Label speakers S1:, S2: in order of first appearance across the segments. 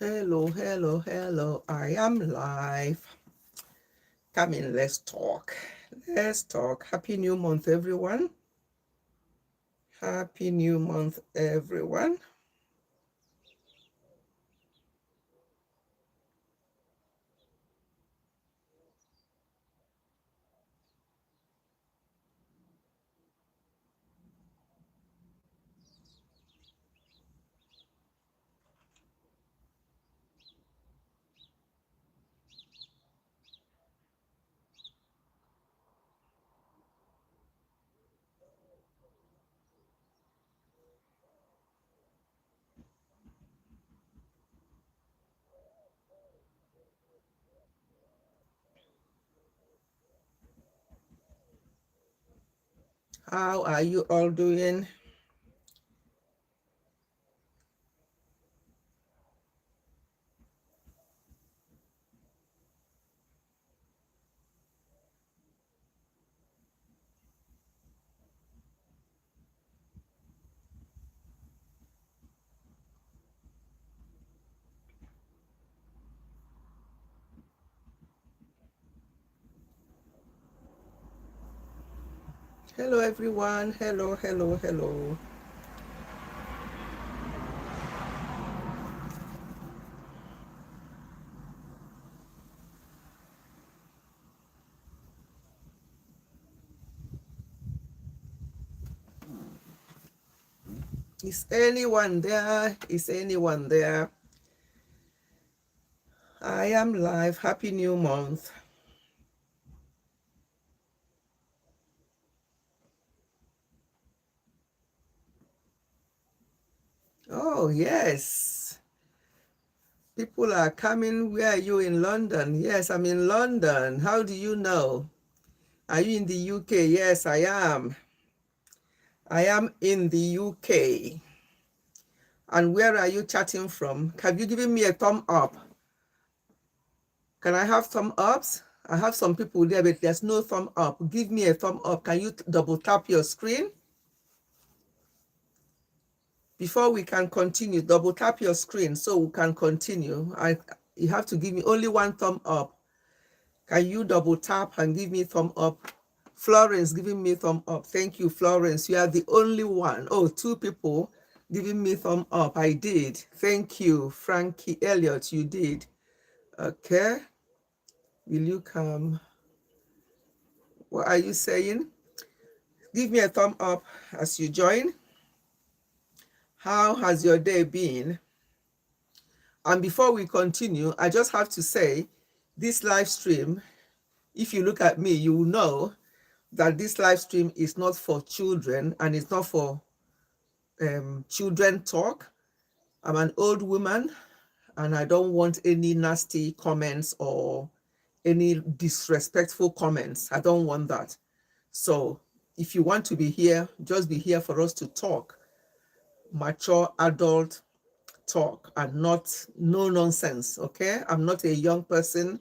S1: Hello, hello, hello. I am live. Come in, let's talk. Let's talk. Happy new month, everyone. Happy new month, everyone. How are you all doing? Hello, everyone. Hello, hello, hello. Is anyone there? Is anyone there? I am live. Happy new month. Oh, yes. People are coming. Where are you in London? Yes, I'm in London. How do you know? Are you in the UK? Yes, I am. I am in the UK. And where are you chatting from? Have you given me a thumb up? Can I have thumb ups? I have some people there, but there's no thumb up. Give me a thumb up. Can you double tap your screen? Before we can continue, double tap your screen so we can continue. You have to give me only one thumb up. Can you double tap and give me thumb up? Florence giving me thumb up. Thank you, Florence. You are the only one. Oh, two people giving me thumb up. I did. Thank you, Frankie Elliott. You did. Okay. Will you come? What are you saying? Give me a thumb up as you join. How has your day been? And before we continue, I just have to say this live stream, if you look at me, you will know that this live stream is not for children and it's not for children talk. I'm an old woman and I don't want any nasty comments or any disrespectful comments. I don't want that. So if you want to be here, just be here for us to talk, mature adult talk, and not no nonsense. Okay, I'm not a young person.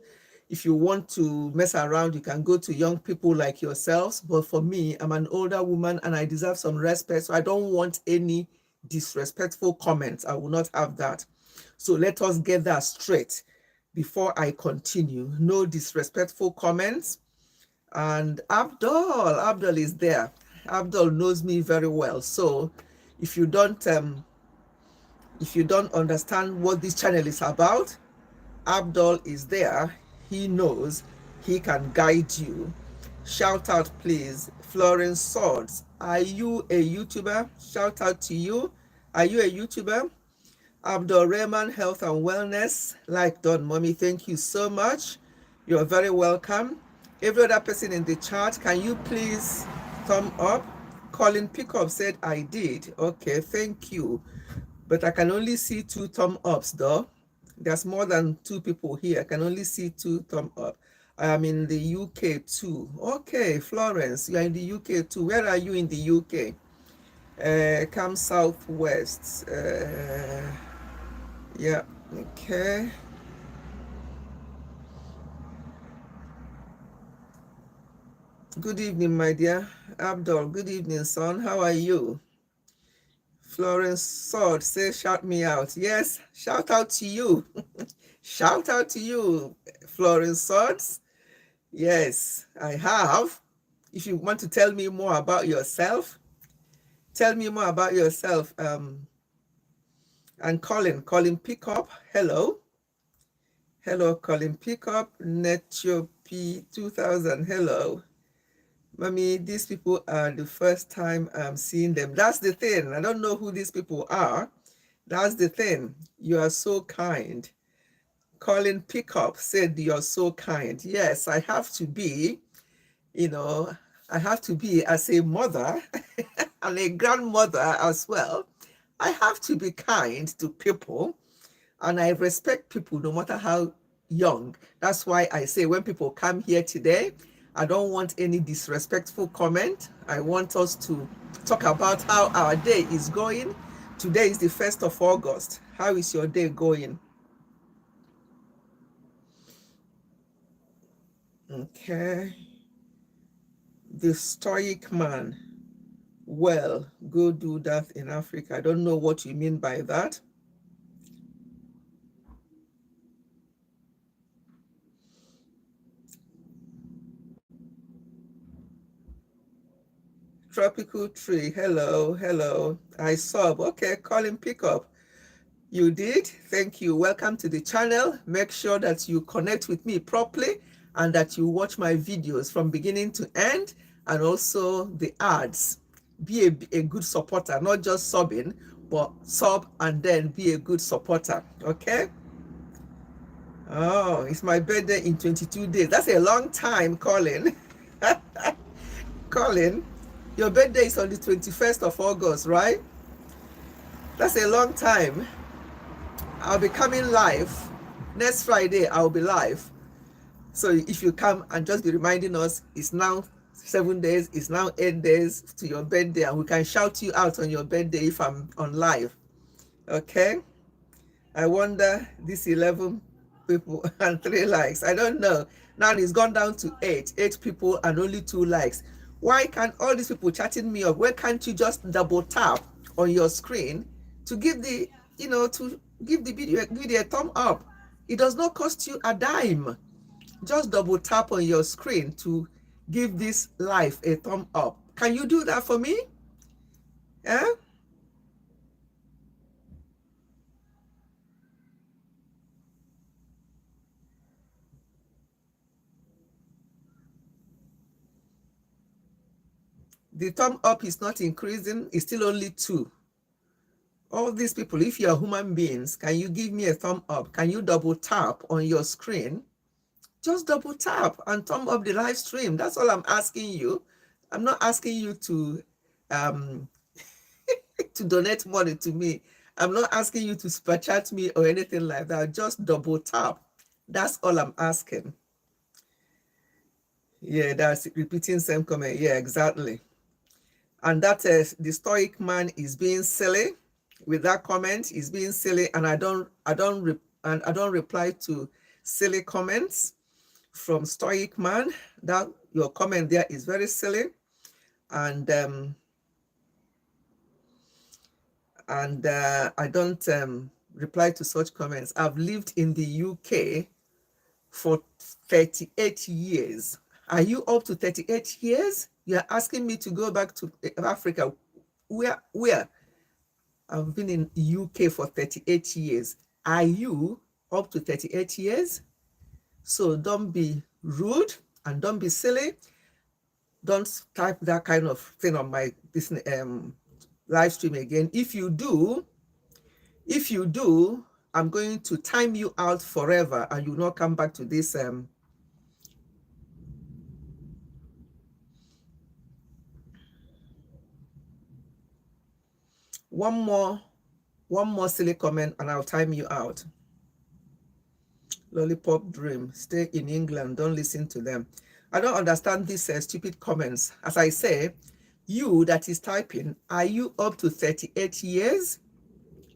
S1: If you want to mess around, you can go to young people like yourselves, but for me, I'm an older woman and I deserve some respect, so I don't want any disrespectful comments. I will not have that. So let us get that straight before I continue. No disrespectful comments. And Abdul is there. Abdul knows me very well. So if you don't understand what this channel is about, Abdul is there. He knows. He can guide you. Shout out, please. Florence Swords. Are you a YouTuber? Shout out to you. Are you a YouTuber? Abdul Rahman Health and Wellness. Like Don Mommy, thank you so much. You're very welcome. Every other person in the chat, can you please thumb up? Colin Pickup said I did. Okay, thank you. But I can only see two thumb ups though. There's more than two people here. I can only see two thumb up. I am in the UK too. Okay, Florence, you are in the UK too. Where are you in the UK? Come southwest. Yeah, okay. Good evening, my dear. Abdul, good evening, son. How are you? Florence Sword says, shout me out. Yes, shout out to you. Shout out to you, Florence Swords. Yes, I have. If you want to tell me more about yourself, tell me more about yourself. And Colin Pickup, hello. Hello, Colin Pickup, Netio P2000, hello. Mommy, these people are the first time I'm seeing them. That's the thing. I don't know who these people are. That's the thing. You are so kind. Colin Pickup said you're so kind. Yes, I have to be, I have to be as a mother and a grandmother as well. I have to be kind to people and I respect people no matter how young. That's why I say when people come here today, I don't want any disrespectful comment. I want us to talk about how our day is going. Today is the 1st of August. How is your day going? Okay. The stoic man. Well, go do that in Africa. I don't know what you mean by that. Tropical tree. Hello, hello. I sub. Okay, Colin Pickup. You did. Thank you. Welcome to the channel. Make sure that you connect with me properly and that you watch my videos from beginning to end and also the ads. Be a good supporter, not just subbing, but sub and then be a good supporter. Okay? Oh, it's my birthday in 22 days. That's a long time, Colin. Colin, your birthday is on the 21st of August, right? That's a long time. I'll be coming live. Next Friday, I'll be live. So if you come and just be reminding us, it's now 7 days, it's now 8 days to your birthday, and we can shout you out on your birthday if I'm on live. Okay? I wonder, these 11 people and 3 likes. I don't know. Now it's gone down to 8 people and only 2 likes. Why can't all these people chatting me up? Why can't you just double tap on your screen to give the, to give the video a thumb up? It does not cost you a dime. Just double tap on your screen to give this live a thumb up. Can you do that for me? Yeah? The thumb up is not increasing, it's still only 2. All these people, if you are human beings, can you give me a thumb up? Can you double tap on your screen? Just double tap and thumb up the live stream. That's all I'm asking you. I'm not asking you to to donate money to me. I'm not asking you to super chat me or anything like that. Just double tap. That's all I'm asking. Yeah, that's repeating same comment. Yeah, exactly. And that the stoic man is being silly with that comment. Is being silly, and I don't reply to silly comments from stoic man. That your comment there is very silly, and I don't reply to such comments. I've lived in the UK for 38 years. Are you up to 38 years? You're asking me to go back to Africa. Where? I've been in UK for 38 years. Are you up to 38 years? So don't be rude and don't be silly. Don't type that kind of thing on my live stream again. If you do, I'm going to time you out forever and you will not come back to this one more silly comment and I'll time you out. Lollipop dream, stay in England, don't listen to them. I don't understand these stupid comments. As I say, you that is typing, are you up to 38 years?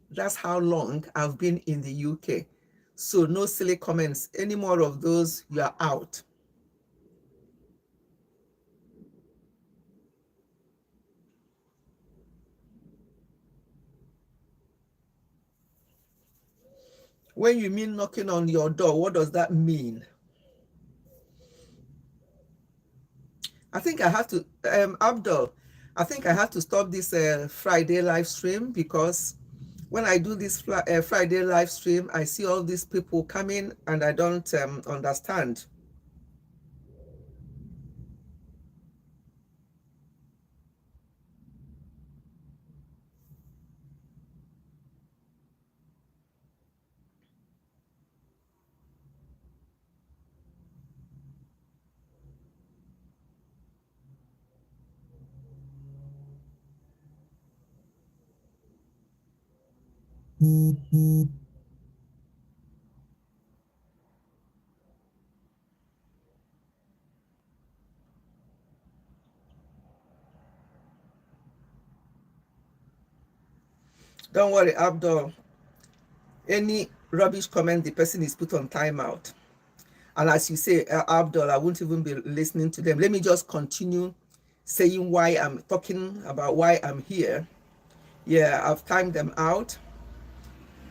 S1: That's how long I've been in the UK. So no silly comments. Any more of those, you are out. When you mean knocking on your door, what does that mean? I think I have to, Abdul, I think I have to stop this Friday live stream, because when I do this Friday live stream, I see all these people coming and I don't understand. Don't worry, Abdul. Any rubbish comment, the person is put on timeout. And as you say, Abdul, I won't even be listening to them. Let me just continue saying why I'm talking about why I'm here. Yeah, I've timed them out.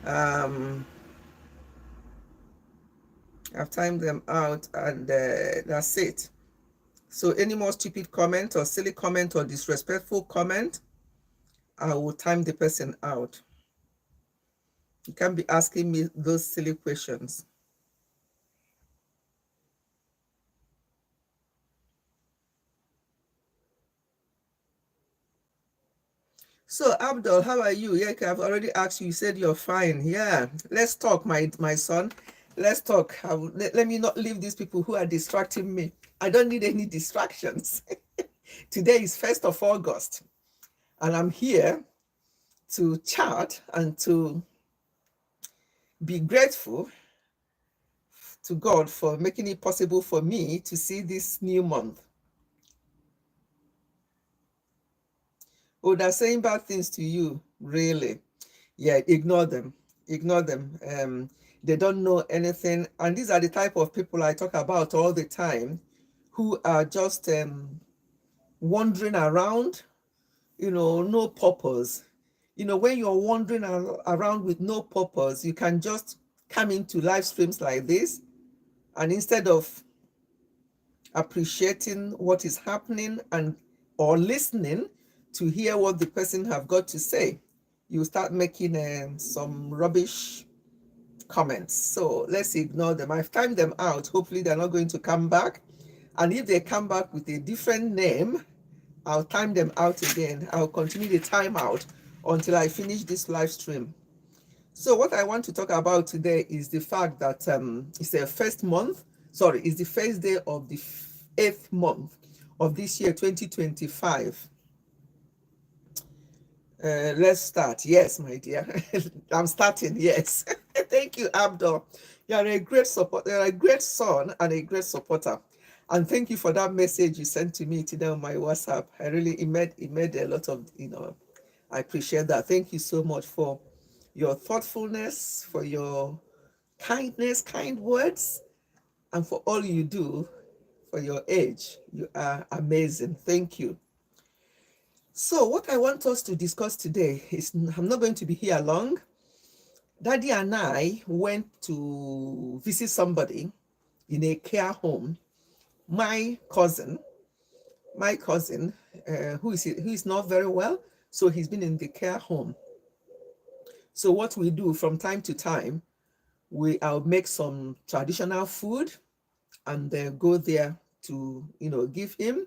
S1: Um, I've timed them out, and that's it. So any more stupid comment or silly comment or disrespectful comment, I will time the person out. You can't be asking me those silly questions. So Abdul, how are you? Yeah, I've already asked you. You said you're fine. Yeah, let's talk, my son. Let's talk. Let me not leave these people who are distracting me. I don't need any distractions. Today is 1st of August, and I'm here to chat and to be grateful to God for making it possible for me to see this new month. Oh, they're saying bad things to you, really? Yeah, ignore them. Ignore them. They don't know anything. And these are the type of people I talk about all the time, who are just wandering around, no purpose. When you're wandering around with no purpose, you can just come into live streams like this, and instead of appreciating what is happening and or listening to hear what the person have got to say, you start making some rubbish comments. So let's ignore them. I've timed them out. Hopefully they're not going to come back. And if they come back with a different name, I'll time them out again. I'll continue the timeout until I finish this live stream. So what I want to talk about today is the fact that it's the first month, sorry, it's the first day of the 8th month of this year, 2025. Let's start. Yes, my dear. I'm starting. Yes. Thank you, Abdul. You're a great support. You're a great son and a great supporter. And thank you for that message you sent to me today on my WhatsApp. It made a lot of, I appreciate that. Thank you so much for your thoughtfulness, for your kindness, kind words, and for all you do for your age. You are amazing. Thank you. So what I want us to discuss today is, I'm not going to be here long. Daddy and I went to visit somebody in a care home. My cousin, who is not very well, so he's been in the care home. So what we do from time to time, I'll make some traditional food and go there to give him,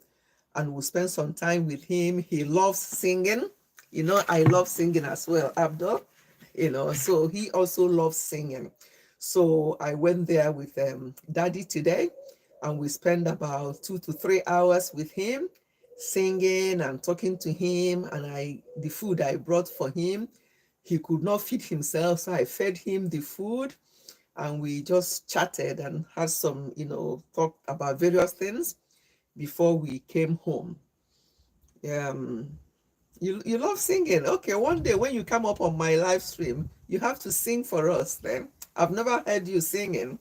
S1: and we'll spend some time with him. He loves singing. I love singing as well, Abdul. So he also loves singing. So I went there with Daddy today, and we spent about 2 to 3 hours with him, singing and talking to him. And the food I brought for him, he could not feed himself, so I fed him the food, and we just chatted and had some, talk about various things before we came home. Um, you love singing. Okay, one day when you come up on my live stream, you have to sing for us then. I've never heard you singing.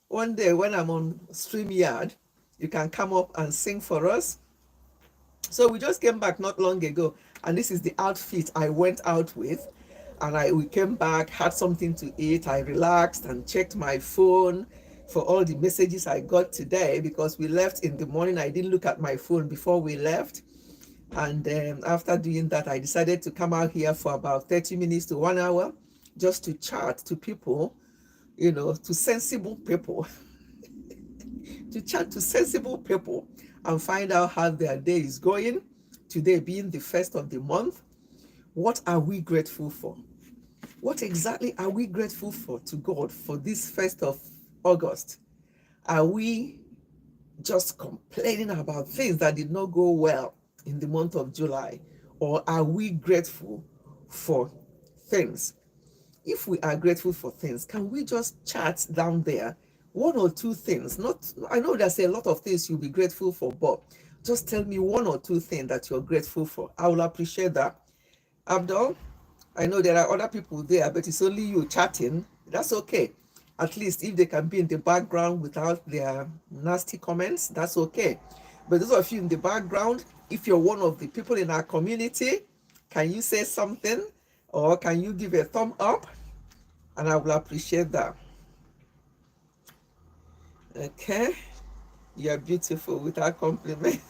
S1: One day when I'm on StreamYard, you can come up and sing for us. So we just came back not long ago, and this is the outfit I went out with. And we came back, had something to eat. I relaxed and checked my phone for all the messages I got today, because we left in the morning. I didn't look at my phone before we left. And after doing that, I decided to come out here for about 30 minutes to 1 hour just to chat to people, to sensible people, to chat to sensible people and find out how their day is going. Today being the first of the month, what are we grateful for? What exactly are we grateful for to God for this 1st of August? Are we just complaining about things that did not go well in the month of July? Or are we grateful for things? If we are grateful for things, can we just chat down there one or two things? Not, I know there's a lot of things you'll be grateful for, but just tell me one or two things that you're grateful for. I will appreciate that. Abdul, I know there are other people there, but it's only you chatting. That's okay. At least if they can be in the background without their nasty comments, that's okay. But those of you in the background, if you're one of the people in our community, can you say something, or can you give a thumb up? And I will appreciate that. Okay, you're beautiful without compliment.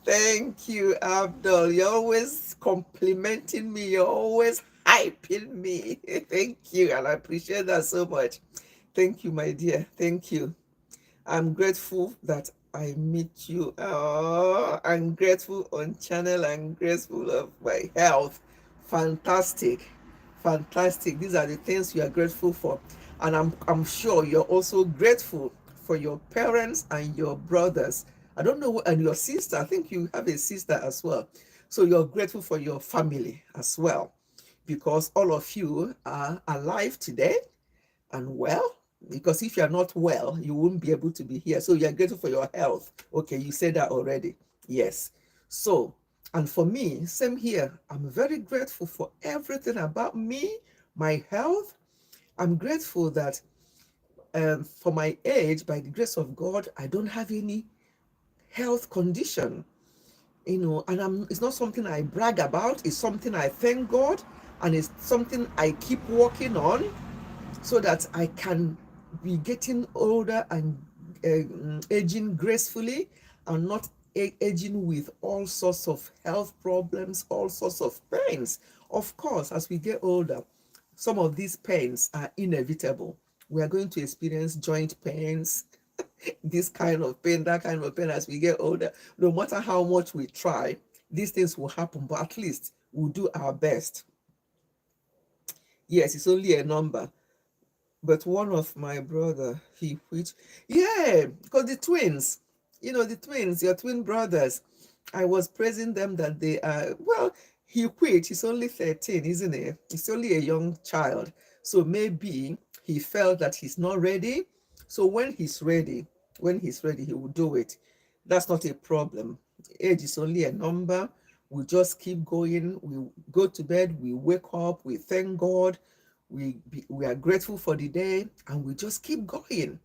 S1: Thank you, Abdul. You're always complimenting me. You're always hyping me. Thank you, and I appreciate that so much. Thank you, my dear. Thank you. I'm grateful that I meet you. Oh, I'm grateful on channel. I'm grateful of my health. Fantastic. Fantastic. These are the things you are grateful for. And I'm sure you're also grateful for your parents and your brothers. I don't know, and your sister. I think you have a sister as well. So you're grateful for your family as well, because all of you are alive today and well. Because if you're not well, you won't be able to be here. So you're grateful for your health. Okay, you said that already. Yes. So, and for me, same here. I'm very grateful for everything about me, my health. I'm grateful that for my age, by the grace of God, I don't have any health condition, and it's not something I brag about. It's something I thank God, and it's something I keep working on, so that I can be getting older and aging gracefully, and not aging with all sorts of health problems, all sorts of pains. Of course, as we get older, some of these pains are inevitable. We are going to experience joint pains, this kind of pain, that kind of pain as we get older. No matter how much we try, these things will happen, but at least we'll do our best. Yes, it's only a number. But one of my brother, yeah, because the twins, the twins, your twin brothers, I was praising them that they are, well, he quit. He's only 13, isn't he? He's only a young child. So maybe he felt that he's not ready. So when he's ready, he will do it. That's not a problem. Age is only a number. We just keep going. We go to bed, we wake up, we thank God, we are grateful for the day, and we just keep going.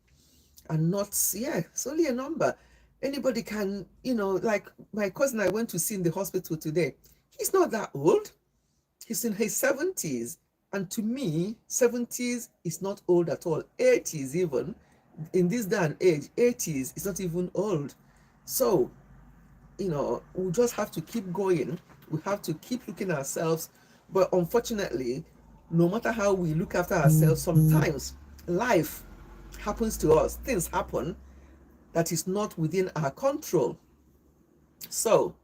S1: And not, yeah, it's only a number. Anybody can, like my cousin I went to see in the hospital today. He's not that old. He's in his 70s. And to me, 70s is not old at all. 80s even, in this day and age, 80s is not even old. So we just have to keep going. We have to keep looking at ourselves. But unfortunately, no matter how we look after ourselves, sometimes life happens to us. Things happen that is not within our control. So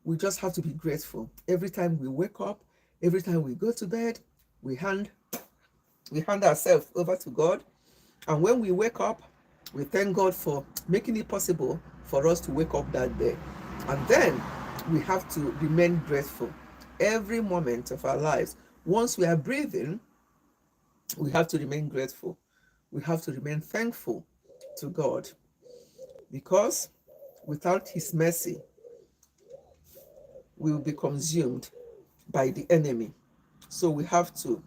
S1: we just have to be grateful. Every time we wake up, every time we go to bed, we hand ourselves over to God. And when we wake up, we thank God for making it possible for us to wake up that day. And then we have to remain grateful every moment of our lives. Once we are breathing, we have to remain grateful. We have to remain thankful to God, because without His mercy, we will be consumed by the enemy. So we have to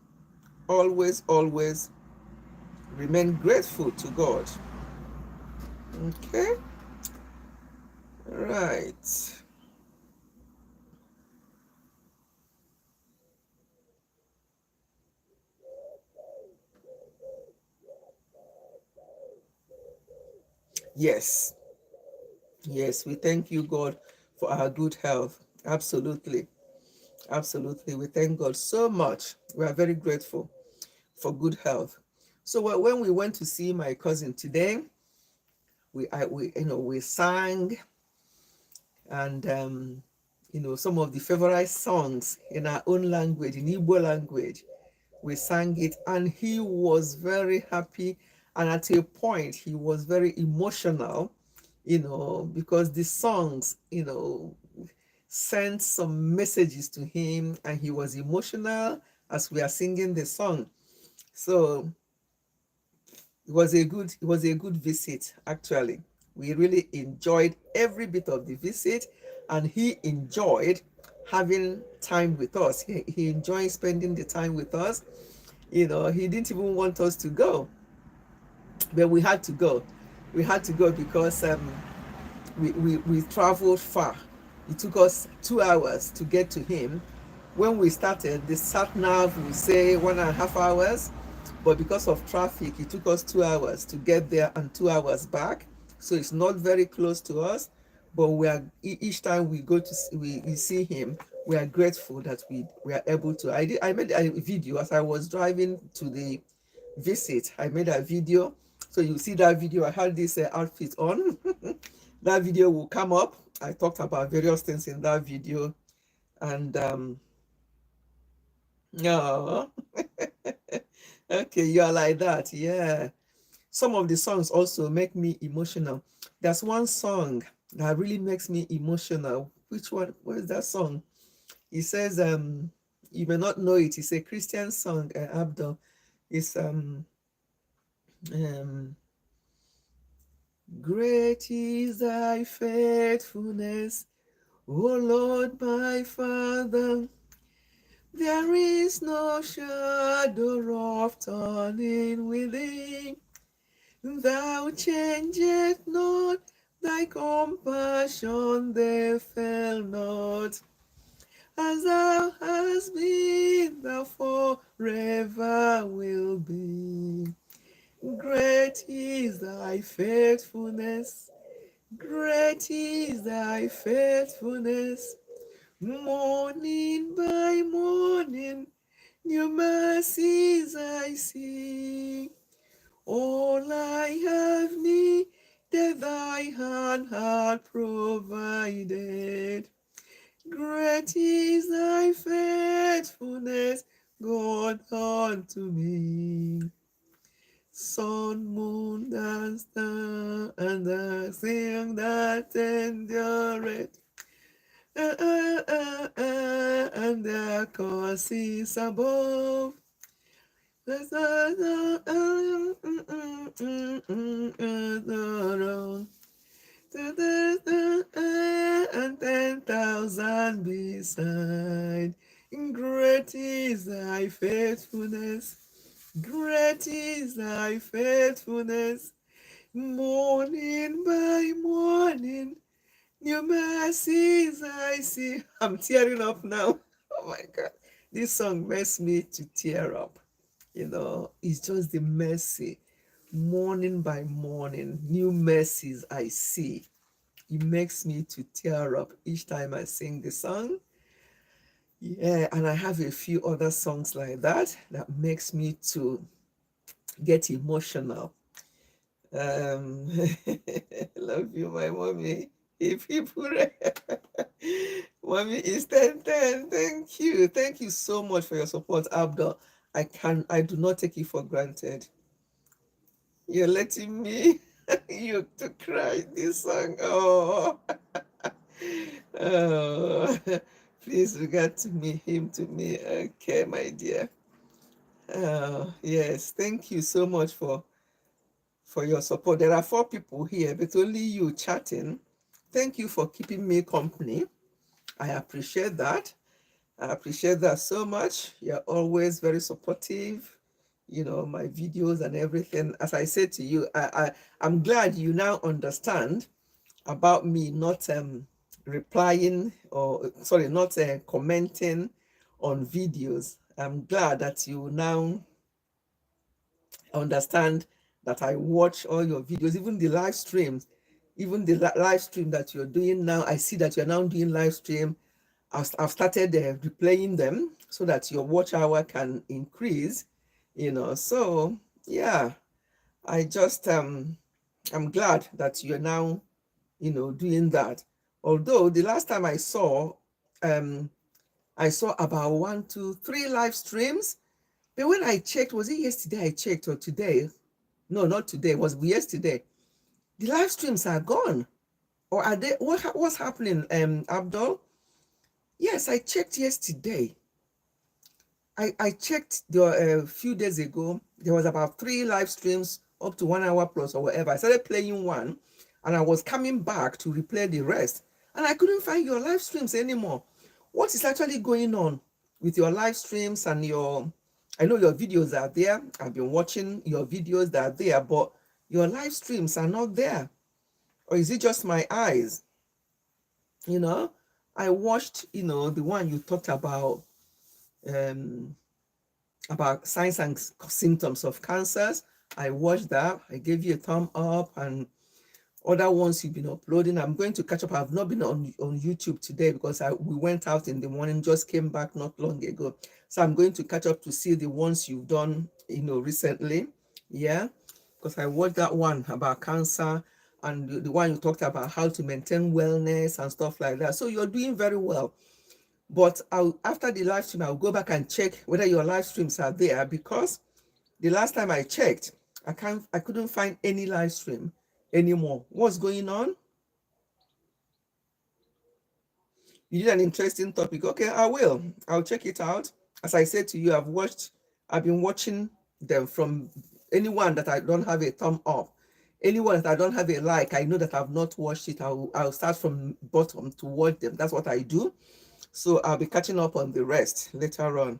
S1: always, always remain grateful to God. Okay? Right. Yes, yes, we thank you, God, for our good health. Absolutely, absolutely. We thank God so much. We are very grateful for good health. So when we went to see my cousin today, we sang, and some of the favorite songs in our own language, in Igbo language. We sang it, and he was very happy. And at a point, he was very emotional, because the songs, sent some messages to him, and he was emotional as we are singing the song. So it was a good visit, actually. We really enjoyed every bit of the visit, and he enjoyed having time with us. He enjoyed spending the time with us. He didn't even want us to go, but we had to go. We had to go because we traveled far. It took us 2 hours to get to him. When we started, the sat nav would say 1.5 hours, but because of traffic, it took us 2 hours to get there and 2 hours back. So it's not very close to us, but each time we go to we see him, we are grateful that we are able to. I made a video as I was driving to the visit. I made a video, so you see that video. I had this outfit on. That video will come up. I talked about various things in that video, and no. Okay, you are like that. Yeah. Some of the songs also make me emotional. There's one song that really makes me emotional. Which one? What is that song? It says, you may not know it. It's a Christian song, Abdul. It's um great is thy faithfulness, O Lord my Father. There is no shadow of turning within. Thou changest not, thy compassion they fail not. As thou hast been, thou forever will be. Great is thy faithfulness, great is thy faithfulness. Morning by morning, new mercies I see. All I have needed, thy hand hath provided. Great is thy faithfulness, God, unto me. Sun, moon, and star, and the sing that endureth, and the causes above. And 10,000 beside. Great is thy faithfulness. Great is thy faithfulness. Morning by morning, new mercies I see. I'm tearing up now. Oh my God. This song makes me to tear up. It's just the mercy. Morning by morning, new mercies I see. It makes me to tear up each time I sing the song. Yeah, and I have a few other songs like that makes me to get emotional. Um, love you, my mommy. If people, mommy is 10. Thank you so much for your support, Abdul. I do not take it for granted. You're letting me you to cry this song. Oh, oh. Please regard to me, him to me. Okay, my dear. Yes, thank you so much for your support. There are 4 people here, but only you chatting. Thank you for keeping me company. I appreciate that. I appreciate that so much. You're always very supportive, my videos and everything. As I said to you, I'm glad you now understand about me not replying, or sorry, not commenting on videos. I'm glad that you now understand that I watch all your videos, even the live streams, even the live stream that you're doing now. I see that you're now doing live stream. I've started replaying them so that your watch hour can increase, So yeah, I just I'm glad that you're now, doing that. Although the last time um, I saw about 1, 2, 3 live streams. But when I checked, was it yesterday I checked or today? No, not today. It was yesterday. The live streams are gone. Or are they? What's happening, Abdul? Yes, I checked yesterday. I checked a few days ago. There was about 3 live streams up to 1 hour plus or whatever. I started playing one, and I was coming back to replay the rest, and I couldn't find your live streams anymore. What is actually going on with your live streams and your? I know your videos are there. I've been watching your videos that are there, but your live streams are not there. Or is it just my eyes? You know, I watched, the one you talked um, about signs and symptoms of cancers. I watched that. I gave you a thumb up, and other ones you've been uploading. I'm going to catch up. I've not been on YouTube today because we went out in the morning, just came back not long ago. So I'm going to catch up to see the ones you've done, recently. Yeah, because I watched that one about cancer, and the one you talked about how to maintain wellness and stuff like that. So you're doing very well. But after the live stream, I'll go back and check whether your live streams are there, because the last time I checked, I couldn't find any live stream anymore. What's going on? You did an interesting topic. Okay, I will. I'll check it out. As I said to you, I've been watching them from anyone that I don't have a thumb up. Anyone that I don't have a like, I know that I've not watched it. I'll start from bottom to watch them. That's what I do. So I'll be catching up on the rest later on.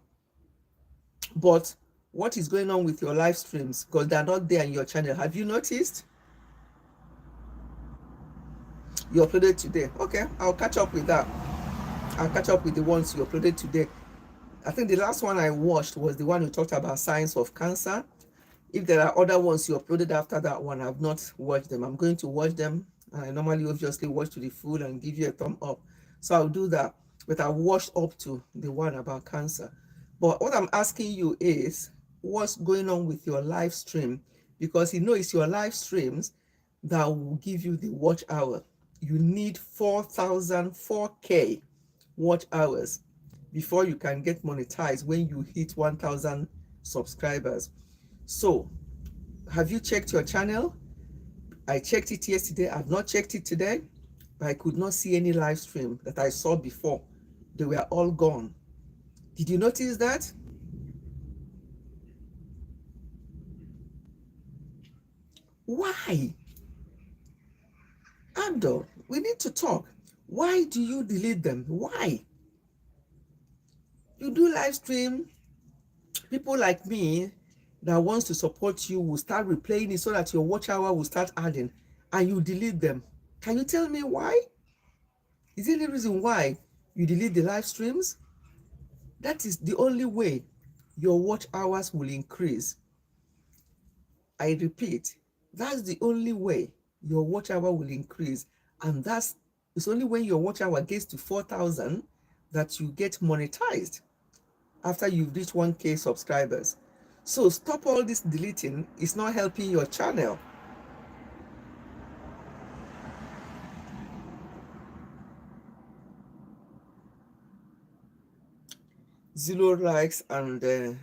S1: But what is going on with your live streams? Because they're not there in your channel. Have you noticed? You uploaded today. Okay, I'll catch up with that. I'll catch up with the ones you uploaded today. I think the last one I watched was the one you talked about signs of cancer. If there are other ones you uploaded after that one, I've not watched them. I'm going to watch them. I normally obviously watch to the full and give you a thumb up. So I'll do that. But I watched up to the one about cancer. But what I'm asking you is, what's going on with your live stream? Because it's your live streams that will give you the watch hour. You need 4K watch hours before you can get monetized when you hit 1,000 subscribers. So have you checked your channel? I checked it yesterday. I've not checked it today, but I could not see any live stream that I saw before. They were all gone. Did you notice that? Why? Abdul, we need to talk. Why do you delete them? Why? You do live stream. People like me that wants to support you will start replaying it so that your watch hour will start adding, and you delete them. Can you tell me why? Is there any reason why you delete the live streams? That is the only way your watch hours will increase. I repeat, that's the only way your watch hour will increase. And it's only when your watch hour gets to 4,000 that you get monetized after you've reached 1K subscribers. So stop all this deleting. It's not helping your channel. Zero likes and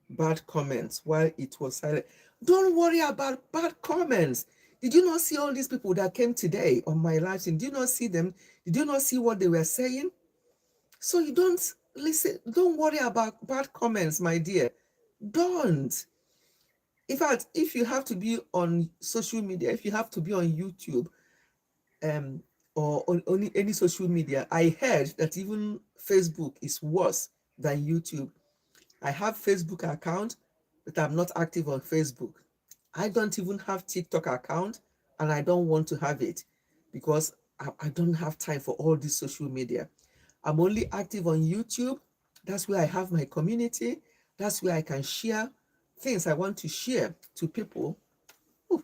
S1: bad comments while it was silent. Don't worry about bad comments. Did you not see all these people that came today on my live stream? Did you not see them? Did you not see what they were saying? So you don't listen. Don't worry about bad comments, my dear. Don't. In fact, if you have to be on social media, if you have to be on YouTube, or on any social media, I heard that even Facebook is worse than YouTube. I have Facebook account, but I'm not active on Facebook. I don't even have TikTok account, and I don't want to have it because I don't have time for all this social media. I'm only active on YouTube. That's where I have my community. That's where I can share things I want to share to people. Ooh,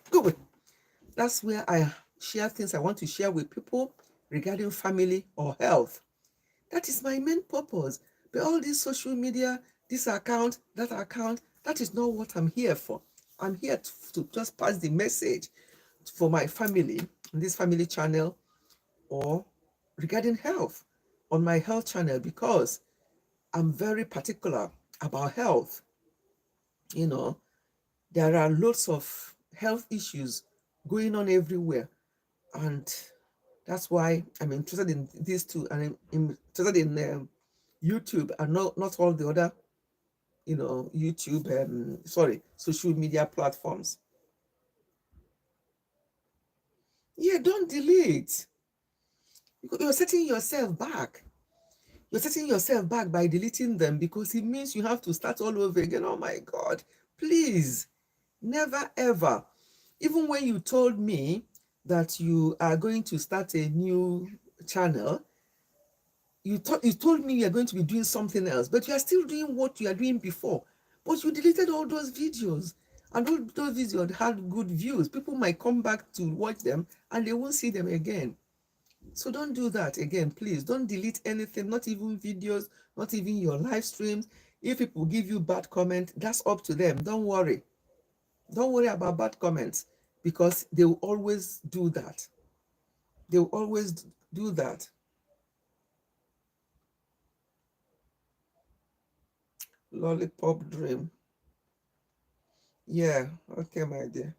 S1: good. That's where I share things I want to share with people regarding family or health. That is my main purpose. But all this social media, this account, that is not what I'm here for. I'm here to just pass the message for my family, this family channel, or regarding health on my health channel, because I'm very particular about health. You know, there are lots of health issues going on everywhere. And that's why I'm interested in these two, and I'm interested in YouTube and not all the other, YouTube, social media platforms. Yeah, don't delete. You're setting yourself back. You're setting yourself back by deleting them, because it means you have to start all over again. Oh my God, please, never ever. Even when you told me that you are going to start a new channel, you told me you're going to be doing something else, but you are still doing what you are doing before. But you deleted all those videos, and all those videos had good views. People might come back to watch them and they won't see them again. So don't do that again, please. Don't delete anything, not even videos, not even your live streams. If people give you bad comment, that's up to them. Don't worry. Don't worry about bad comments, because they will always do that. They will always do that. Lollipop dream. Yeah, okay, my dear.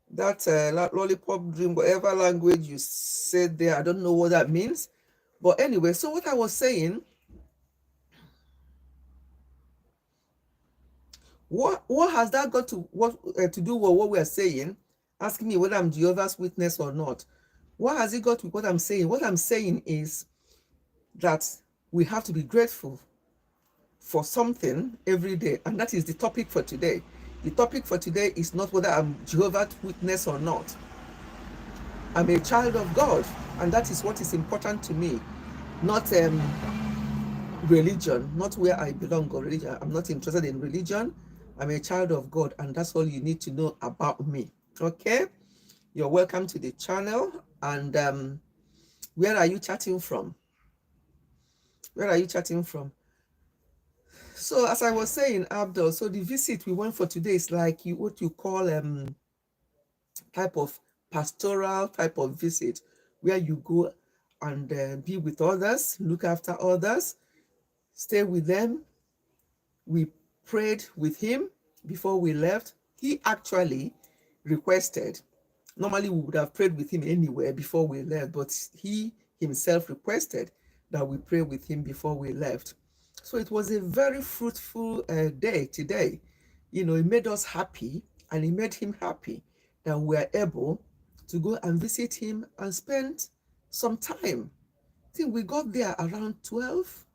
S1: That lollipop dream, whatever language you said there, I don't know what that means. But anyway, so what I was saying, what has that got to to do with what we are saying? Asking me whether I'm Jehovah's Witness or not. What has it got with what I'm saying? What I'm saying is that we have to be grateful for something every day, and that is the topic for today. The topic for today is not whether I'm Jehovah's Witness or not. I'm a child of God, and that is what is important to me, not religion, not where I belong or religion. I'm not interested in religion. I'm a child of God, and that's all you need to know about me. Okay, you're welcome to the channel. And where are you chatting from? Where are you chatting from? So as I was saying, Abdul, so the visit we went for today is like what you call type of pastoral type of visit, where you go and be with others, look after others, stay with them. We prayed with him before we left. He actually requested, normally we would have prayed with him anywhere before we left, but he himself requested that we pray with him before we left. So it was a very fruitful day today. It made us happy, and it made him happy that we were able to go and visit him and spend some time. I think we got there around 12,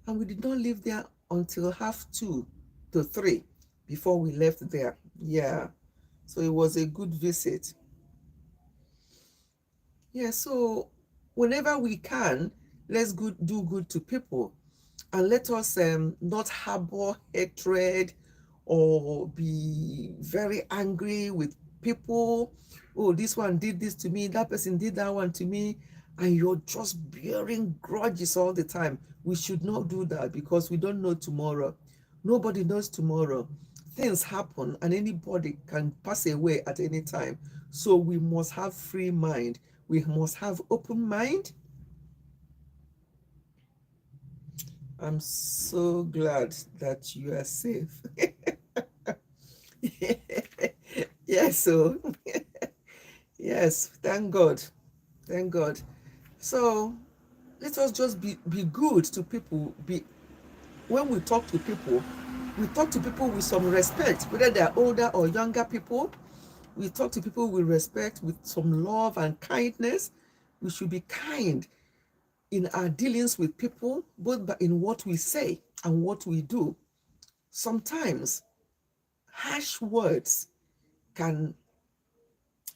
S1: and we did not leave there until half 2 to 3 before we left there. Yeah, so it was a good visit. Yeah, so whenever we can, let's do good to people, and let us not harbor hatred or be very angry with people. Oh, this one did this to me, that person did that one to me, and you're just bearing grudges all the time. We should not do that, because we don't know tomorrow. Nobody knows tomorrow. Things happen, and anybody can pass away at any time. So we must have free mind. We must have open mind. I'm so glad that you are safe. Yes, so yes, thank God. Thank God. So let us just be good to people. When we talk to people, we talk to people with some respect, whether they're older or younger people. We talk to people with respect, with some love and kindness. We should be kind in our dealings with people, both in what we say and what we do. Sometimes harsh words can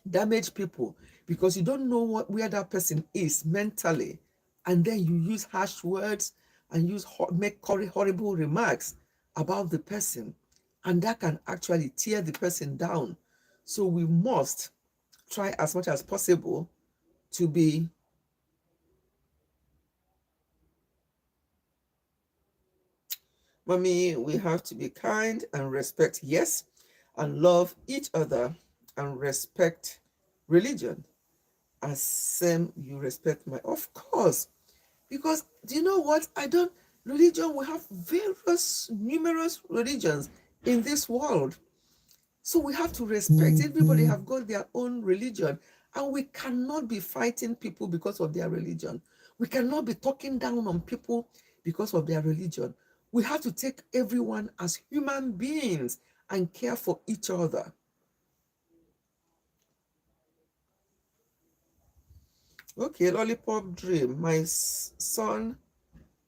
S1: damage people, because you don't know where that person is mentally, and then you use harsh words and make horrible remarks. about the person, and that can actually tear the person down. So we must try as much as possible to be Mommy, we have to be kind and respect, yes, and love each other and respect religion as same you respect my. Of course, because do you know what? I don't religion, we have various numerous religions in this world. So we have to respect. Everybody have got their own religion, and we cannot be fighting people because of their religion. We cannot be talking down on people because of their religion. We have to take everyone as human beings and care for each other. Okay, Lollipop Dream. My son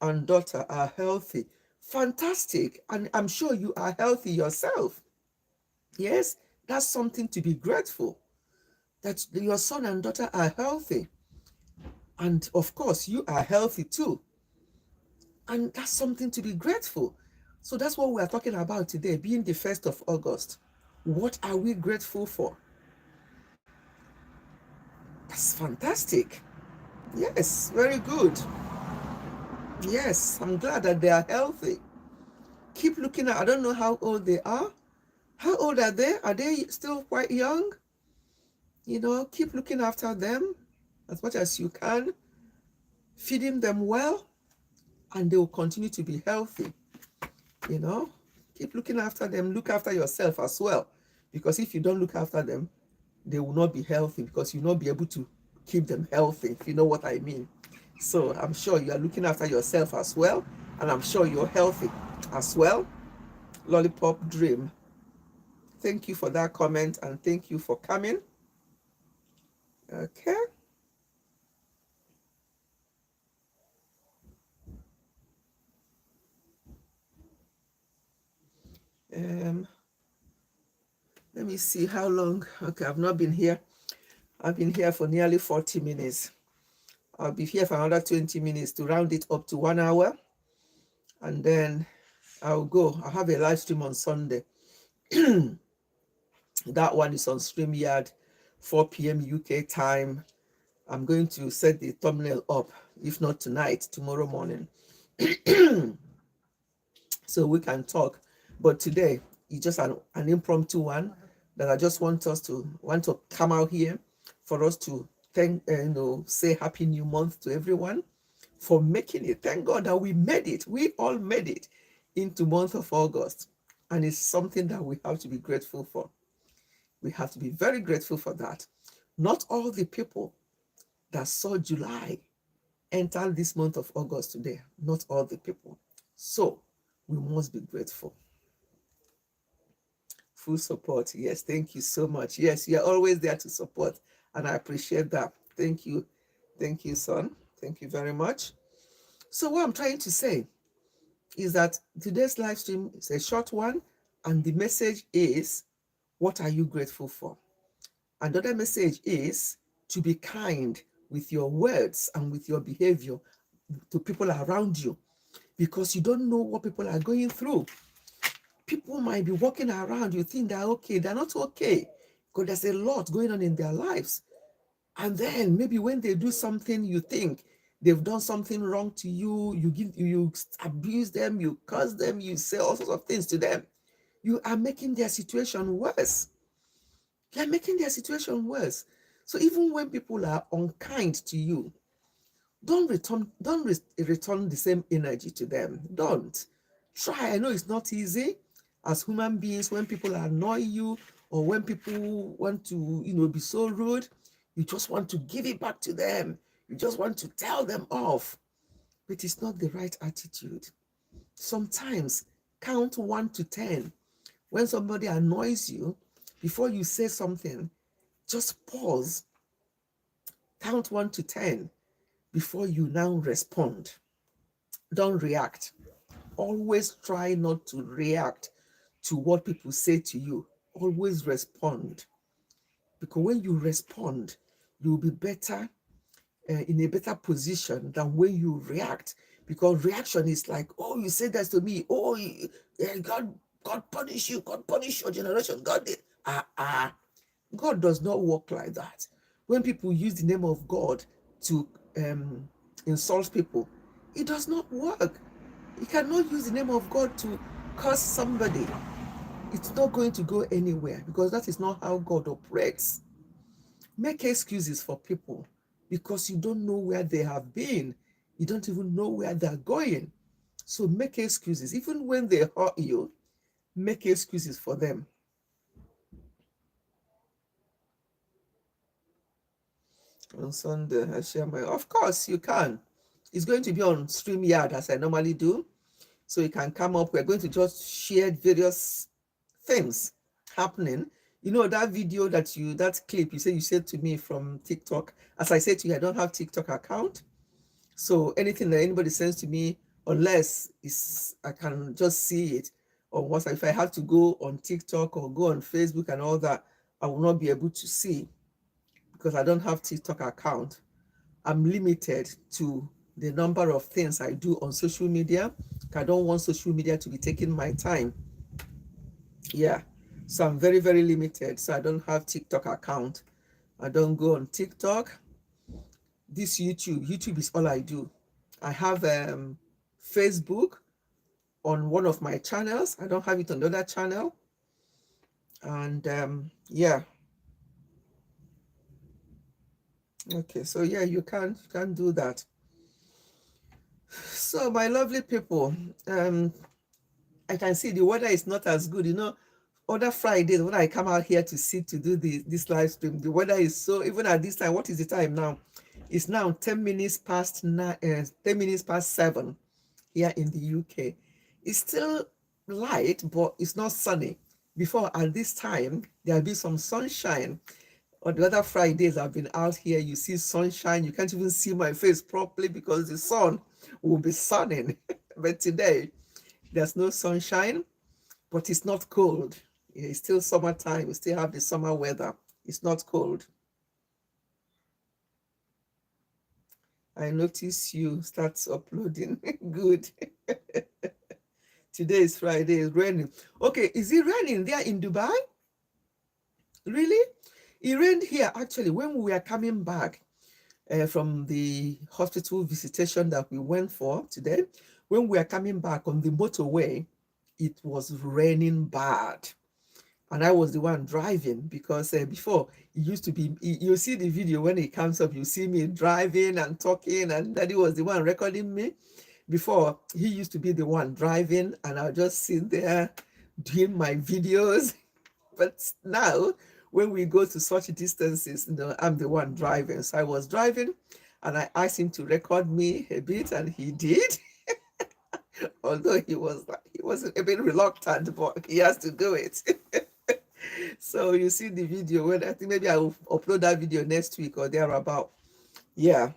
S1: and daughter are healthy. Fantastic. And I'm sure you are healthy yourself. Yes, that's something to be grateful that your son and daughter are healthy. And of course, you are healthy too. And that's something to be grateful. So that's what we are talking about today, being the 1st of August. What are we grateful for? That's fantastic. Yes, very good. Yes, I'm glad that they are healthy. Keep looking at, I don't know how old they are. How old are they? Are they still quite young? Keep looking after them as much as you can, feeding them well, and they will continue to be healthy. you know Keep looking after them. Look after yourself as well, because if you don't look after them, they will not be healthy, because you'll not be able to keep them healthy, if you know what I mean. So I'm sure you are looking after yourself as well, and I'm sure you're healthy as well. Lollipop Dream, thank you for that comment, and thank you for coming. Okay. um let me see how long. Okay, I've not been here. I've been here for nearly 40 minutes. I'll be here for another 20 minutes to round it up to 1 hour. And then I'll go. I'll have a live stream on Sunday. That one is on StreamYard, 4 p.m. UK time. I'm going to set the thumbnail up, if not tonight, tomorrow morning, so we can talk. But today, it's just an impromptu one that I just want to come out here for us to say Happy New Month to everyone for making it. Thank God that we made it. We all made it into month of August. And it's something that we have to be grateful for. We have to be very grateful for that. Not all the people that saw July enter this month of August today. Not all the people. So we must be grateful. Full support. Yes, thank you so much. Yes, you're always there to support, and I appreciate that. Thank you. Thank you, son. Thank you very much. So what I'm trying to say is that today's live stream is a short one, and the message is, what are you grateful for? Another message is to be kind with your words and with your behavior to people around you, because you don't know what people are going through. People might be walking around, you think they're okay, they're not okay, because there's a lot going on in their lives. And then maybe when they do something, you think they've done something wrong to you, you abuse them, you curse them, you say all sorts of things to them. You are making their situation worse. You're making their situation worse. So even when people are unkind to you, don't return the same energy to them. Don't try. I know it's not easy as human beings. When people annoy you, or when people want to be so rude, you just want to give it back to them. You just want to tell them off. But it's not the right attitude. Sometimes count 1 to 10. When somebody annoys you, before you say something, just pause, count 1 to 10 before you now respond. Don't react. Always try not to react to what people say to you. Always respond. Because when you respond, you'll be better in a better position than when you react, because reaction is like, oh, you said that to me, oh, God punish you, God punish your generation, God did. God does not work like that. When people use the name of God to insult people, it does not work. You cannot use the name of God to curse somebody. It's not going to go anywhere, because that is not how God operates. Make excuses for people because you don't know where they have been. You don't even know where they're going. So make excuses. Even when they hurt you, make excuses for them. On Sunday, I share my. Of course, you can. It's going to be on StreamYard as I normally do. So you can come up. We're going to just share various things happening. You know, that video that clip you said to me from TikTok. As I said to you, I don't have TikTok account. So anything that anybody sends to me, unless I can just see it, or what if I have to go on TikTok or go on Facebook and all that, I will not be able to see because I don't have TikTok account. I'm limited to the number of things I do on social media. I don't want social media to be taking my time. Yeah. So I'm very, very limited. So I don't have TikTok account. I don't go on TikTok. This YouTube is all I do. I have Facebook on one of my channels. I don't have it on the other channel. And yeah. Okay, so yeah, you can do that. So my lovely people, I can see the weather is not as good. You know, other Fridays when I come out here to sit to do this live stream, the weather is so, even at this time, what is the time now? It's now 10 minutes past 9, 10 minutes past 7 here in the UK. It's still light, but it's not sunny. Before, at this time, there'll be some sunshine. On the other Fridays I've been out here, you see sunshine. You can't even see my face properly because the sun will be sunning. But today, there's no sunshine, but it's not cold. It's still summertime. We still have the summer weather. It's not cold. I notice you start uploading. Good. Today is Friday. It's raining. Okay, is it raining there in Dubai? Really? It rained here actually when we were coming back from the hospital visitation that we went for today. When we were coming back on the motorway, it was raining bad. And I was the one driving because before it used to be, you see the video when it comes up, you see me driving and talking, and Daddy was the one recording me. Before, he used to be the one driving, and I'll just sit there doing my videos. But now, when we go to such distances, I'm the one driving. So I was driving, and I asked him to record me a bit, and he did. Although he wasn't a bit reluctant, but he has to do it. So you see the video. When I think maybe I will upload that video next week or thereabout. Yeah.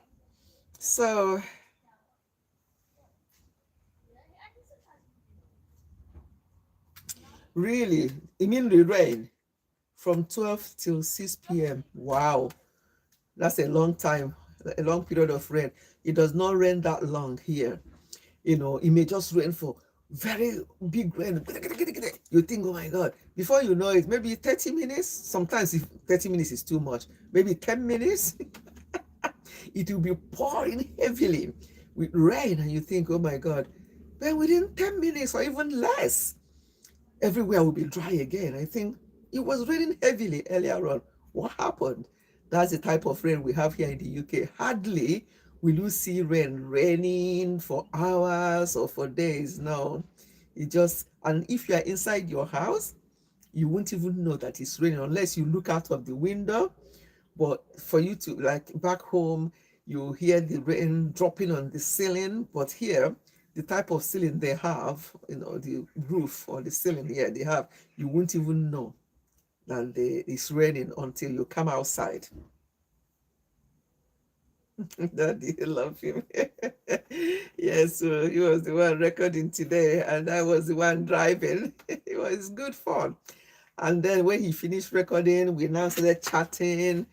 S1: So really, you mean the rain from 12 till 6 p.m. Wow, that's a long time, a long period of rain. It does not rain that long here. You know, it may just rain for very big rain. You think, oh my God, before you know it, maybe 30 minutes. Sometimes if 30 minutes is too much, maybe 10 minutes, it will be pouring heavily with rain. And you think, oh my God, then within 10 minutes or even less, everywhere will be dry again. I think it was raining heavily earlier on. What happened? That's the type of rain we have here in the UK. Hardly will you see rain raining for hours or for days. No, it just, and if you are inside your house, you won't even know that it's raining unless you look out of the window. But for you to, like back home, you hear the rain dropping on the ceiling. But here, the type of ceiling they have, the roof or the ceiling here they have, you won't even know that it's raining until you come outside. Daddy, love him. Yes, so he was the one recording today, and I was the one driving. It was good fun. And then when he finished recording, we now started chatting.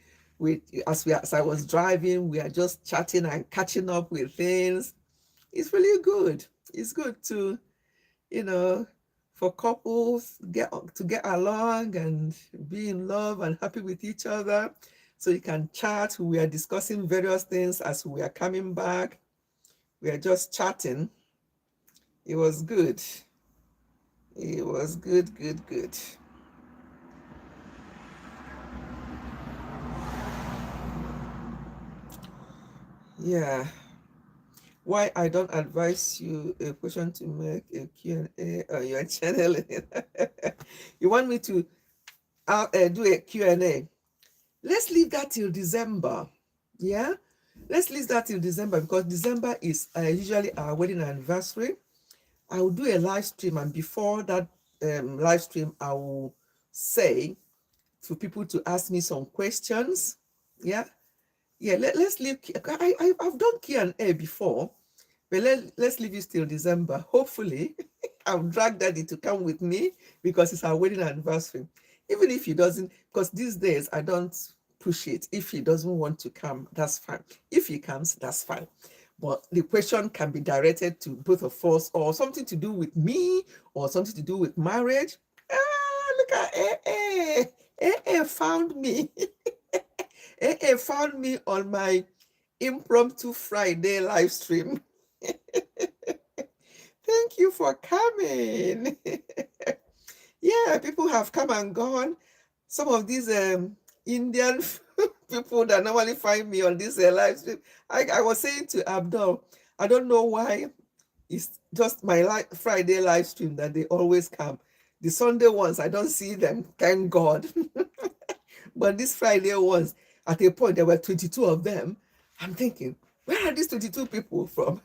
S1: as I was driving, we are just chatting and catching up with things. It's really good. It's good to, you know, for couples get along and be in love and happy with each other. So you can chat. We are discussing various things as we are coming back. We are just chatting. It was good. It was good, good, good. Yeah. Why I don't advise you a question to make a Q&A on your channel. You want me to do a Q&A? Let's leave that till December. Yeah? Let's leave that till December because December is usually our wedding anniversary. I will do a live stream, and before that live stream, I will say to people to ask me some questions. Yeah? Yeah, let's leave. I've done Q&A before, but let's leave it till December. Hopefully, I'll drag Daddy to come with me because it's our wedding anniversary. Even if he doesn't, because these days I don't push it. If he doesn't want to come, that's fine. If he comes, that's fine. But the question can be directed to both of us, or something to do with me, or something to do with marriage. Look at found me. Found me on my impromptu Friday live stream. Thank you for coming. Yeah, people have come and gone. Some of these Indian people that normally find me on this live stream. I was saying to Abdul, I don't know why it's just my Friday live stream that they always come. The Sunday ones, I don't see them, thank God. But these Friday ones, at a point, there were 22 of them. I'm thinking, where are these 22 people from?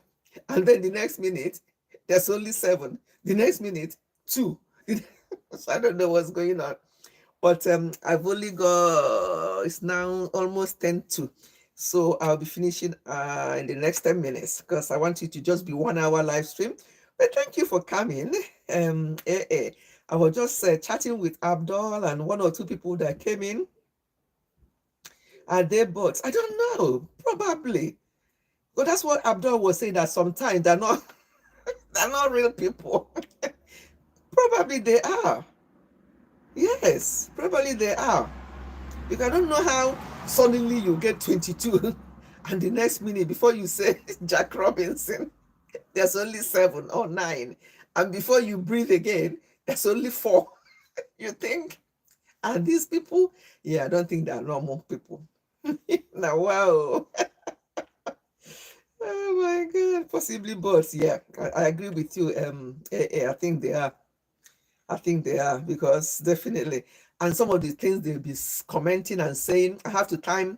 S1: And then the next minute, there's only 7. The next minute, 2. So I don't know what's going on. But I've only got, it's now almost 10 to. So I'll be finishing in the next 10 minutes because I want you to just be 1 hour live stream. But thank you for coming. I was just chatting with Abdul and 1 or 2 people that came in. Are they bots? I don't know. Probably. But that's what Abdul was saying, that sometimes they're not they're not real people. Probably they are. Yes, probably they are. Because I don't know how suddenly you get 22 and the next minute before you say Jack Robinson, there's only 7 or 9. And before you breathe again, there's only 4. You think? And these people, yeah, I don't think they're normal people. Now, wow. Oh my God, possibly bots. Yeah, I agree with you. I think they are. I think they are because definitely. And some of the things they'll be commenting and saying, I have to time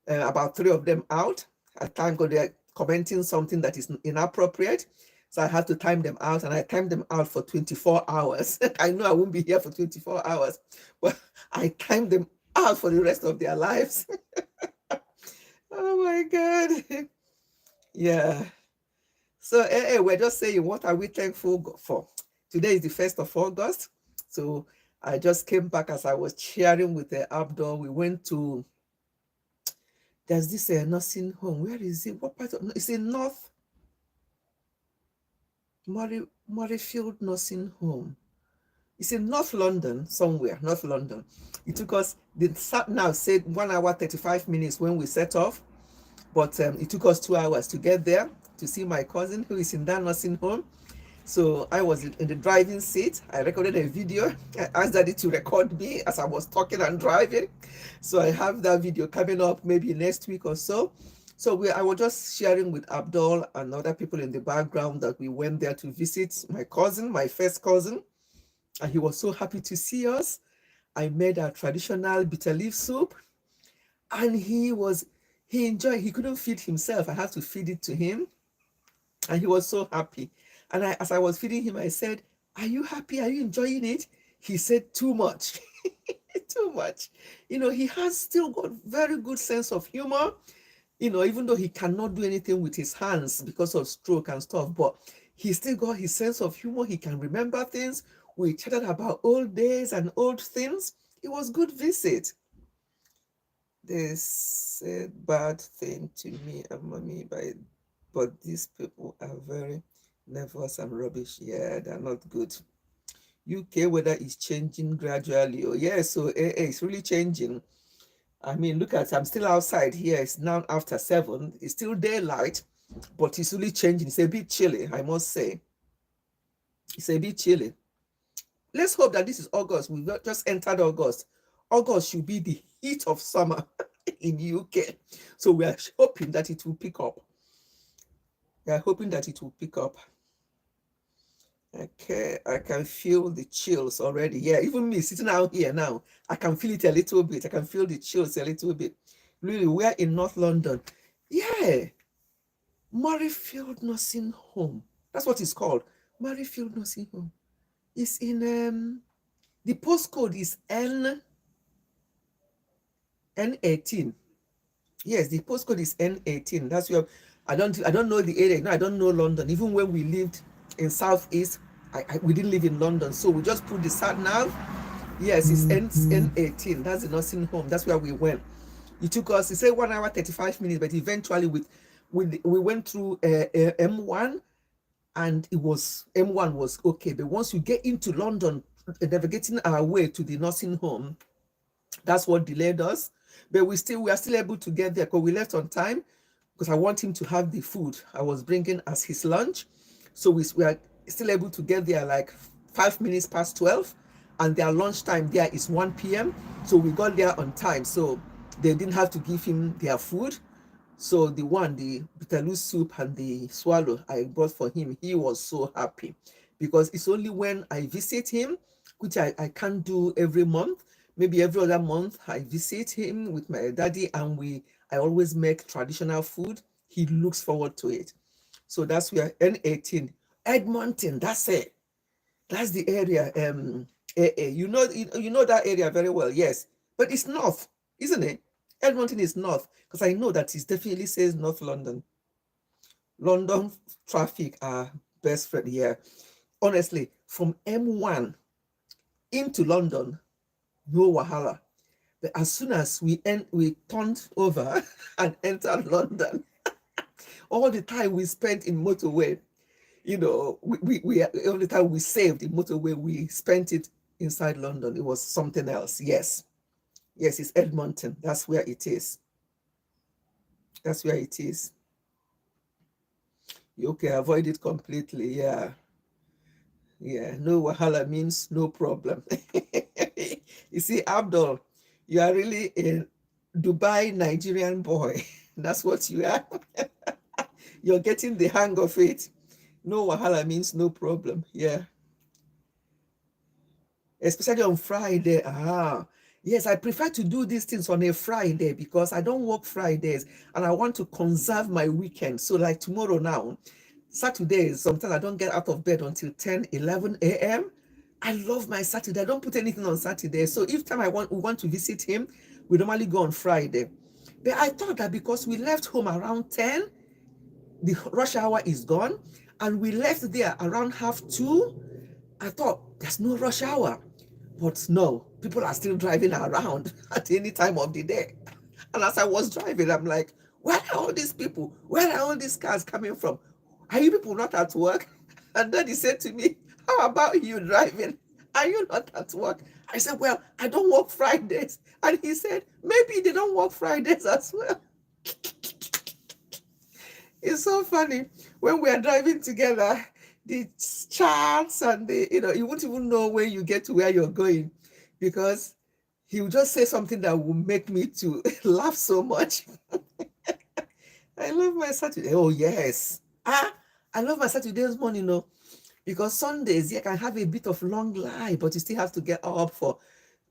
S1: about 3 of them out. I time because they're commenting something that is inappropriate. So I have to time them out, and I time them out for 24 hours. I know I won't be here for 24 hours, but I time them out for the rest of their lives. Oh my God. Yeah. So we're just saying, what are we thankful for? Today is the 1st of August. So I just came back as I was sharing with the Abdul. We went to, there's this nursing home. Where is it? What part of, it's in North Murrayfield Nursing Home. It's in North London, somewhere, North London. It took us, the sat now said 1 hour, 35 minutes when we set off. But it took us 2 hours to get there to see my cousin who is in that nursing home. So I was in the driving seat. I recorded a video. I asked Daddy to record me as I was talking and driving. So I have that video coming up maybe next week or so. So I was just sharing with Abdul and other people in the background that we went there to visit my cousin, my first cousin. And he was so happy to see us. I made our traditional bitter leaf soup. And he enjoyed, he couldn't feed himself. I had to feed it to him. And he was so happy. And as I was feeding him, I said, are you happy? Are you enjoying it? He said, too much. Too much. He has still got very good sense of humor. Even though he cannot do anything with his hands because of stroke and stuff, but he still got his sense of humor. He can remember things. We chatted about old days and old things. It was good visit. They said bad thing to me and mommy, but these people are very nervous and rubbish. Yeah, they're not good. UK weather is changing gradually. Oh, yeah, so it's really changing. I mean, look at, I'm still outside here. It's now after 7. It's still daylight, but it's really changing. It's a bit chilly, I must say. It's a bit chilly. Let's hope that this is August. We've just entered August. August should be the heat of summer in UK. So we are hoping that it will pick up. We are hoping that it will pick up. Okay, I can feel the chills already. Yeah, even me sitting out here now, I can feel it a little bit. I can feel the chills a little bit. Really, we're in North London. Yeah, Murrayfield Nursing Home. That's what it's called. Murrayfield Nursing Home. It's in the postcode is N18. Yes, the postcode is N18. That's where I don't know the area. No, I don't know London. Even when we lived in Southeast, we didn't live in London. So we just put the sat nav. Yes, it's N18. That's the nursing home. That's where we went. It took us, it said 1 hour 35 minutes, but eventually we went through M1, and it was M1 was okay. But once you get into London, navigating our way to the nursing home, that's what delayed us. But we are still able to get there because we left on time, because I want him to have the food I was bringing as his lunch. So we are still able to get there like 5 minutes past 12, and their lunchtime there is 1 p.m. So we got there on time. So they didn't have to give him their food. So the bitaloo soup and the swallow I bought for him, he was so happy, because it's only when I visit him, which I can't do every month. Maybe every other month I visit him with my daddy, and I always make traditional food. He looks forward to it. So that's where N18, Edmonton. That's it. That's the area. You know that area very well. Yes, but it's north, isn't it? Edmonton is north, because I know that it definitely says North London. London traffic are best friend here. Honestly, from M1 into London, no wahala. But as soon as we turned over and entered London, all the time we spent in motorway, all the time we saved in motorway, we spent it inside London. It was something else. Yes, yes, it's Edmonton. That's where it is. That's where it is. You okay? Avoid it completely. Yeah, yeah. No wahala means no problem. You see, Abdul, you are really a Dubai Nigerian boy. That's what you are. You're getting the hang of it. No wahala means no problem. Yeah. Especially on Friday. Yes, I prefer to do these things on a Friday because I don't work Fridays and I want to conserve my weekend. So like tomorrow now, Saturdays, sometimes I don't get out of bed until 10, 11 a.m. I love my Saturday. I don't put anything on Saturday. So if time we want to visit him, we normally go on Friday. But I thought that because we left home around 10, the rush hour is gone, and we left there around half 2. I thought there's no rush hour. But no, people are still driving around at any time of the day. And as I was driving, I'm like, where are all these people? Where are all these cars coming from? Are you people not at work? And then he said to me, how about you driving? Are you not at work? I said, well, I don't work Fridays. And he said, maybe they don't work Fridays as well. It's so funny. When we are driving together, the charts and you won't even know when you get to where you're going, because he will just say something that will make me to laugh so much. I love my Saturday. Oh, yes. I love my Saturdays morning, because Sundays, you can have a bit of long lie, but you still have to get up for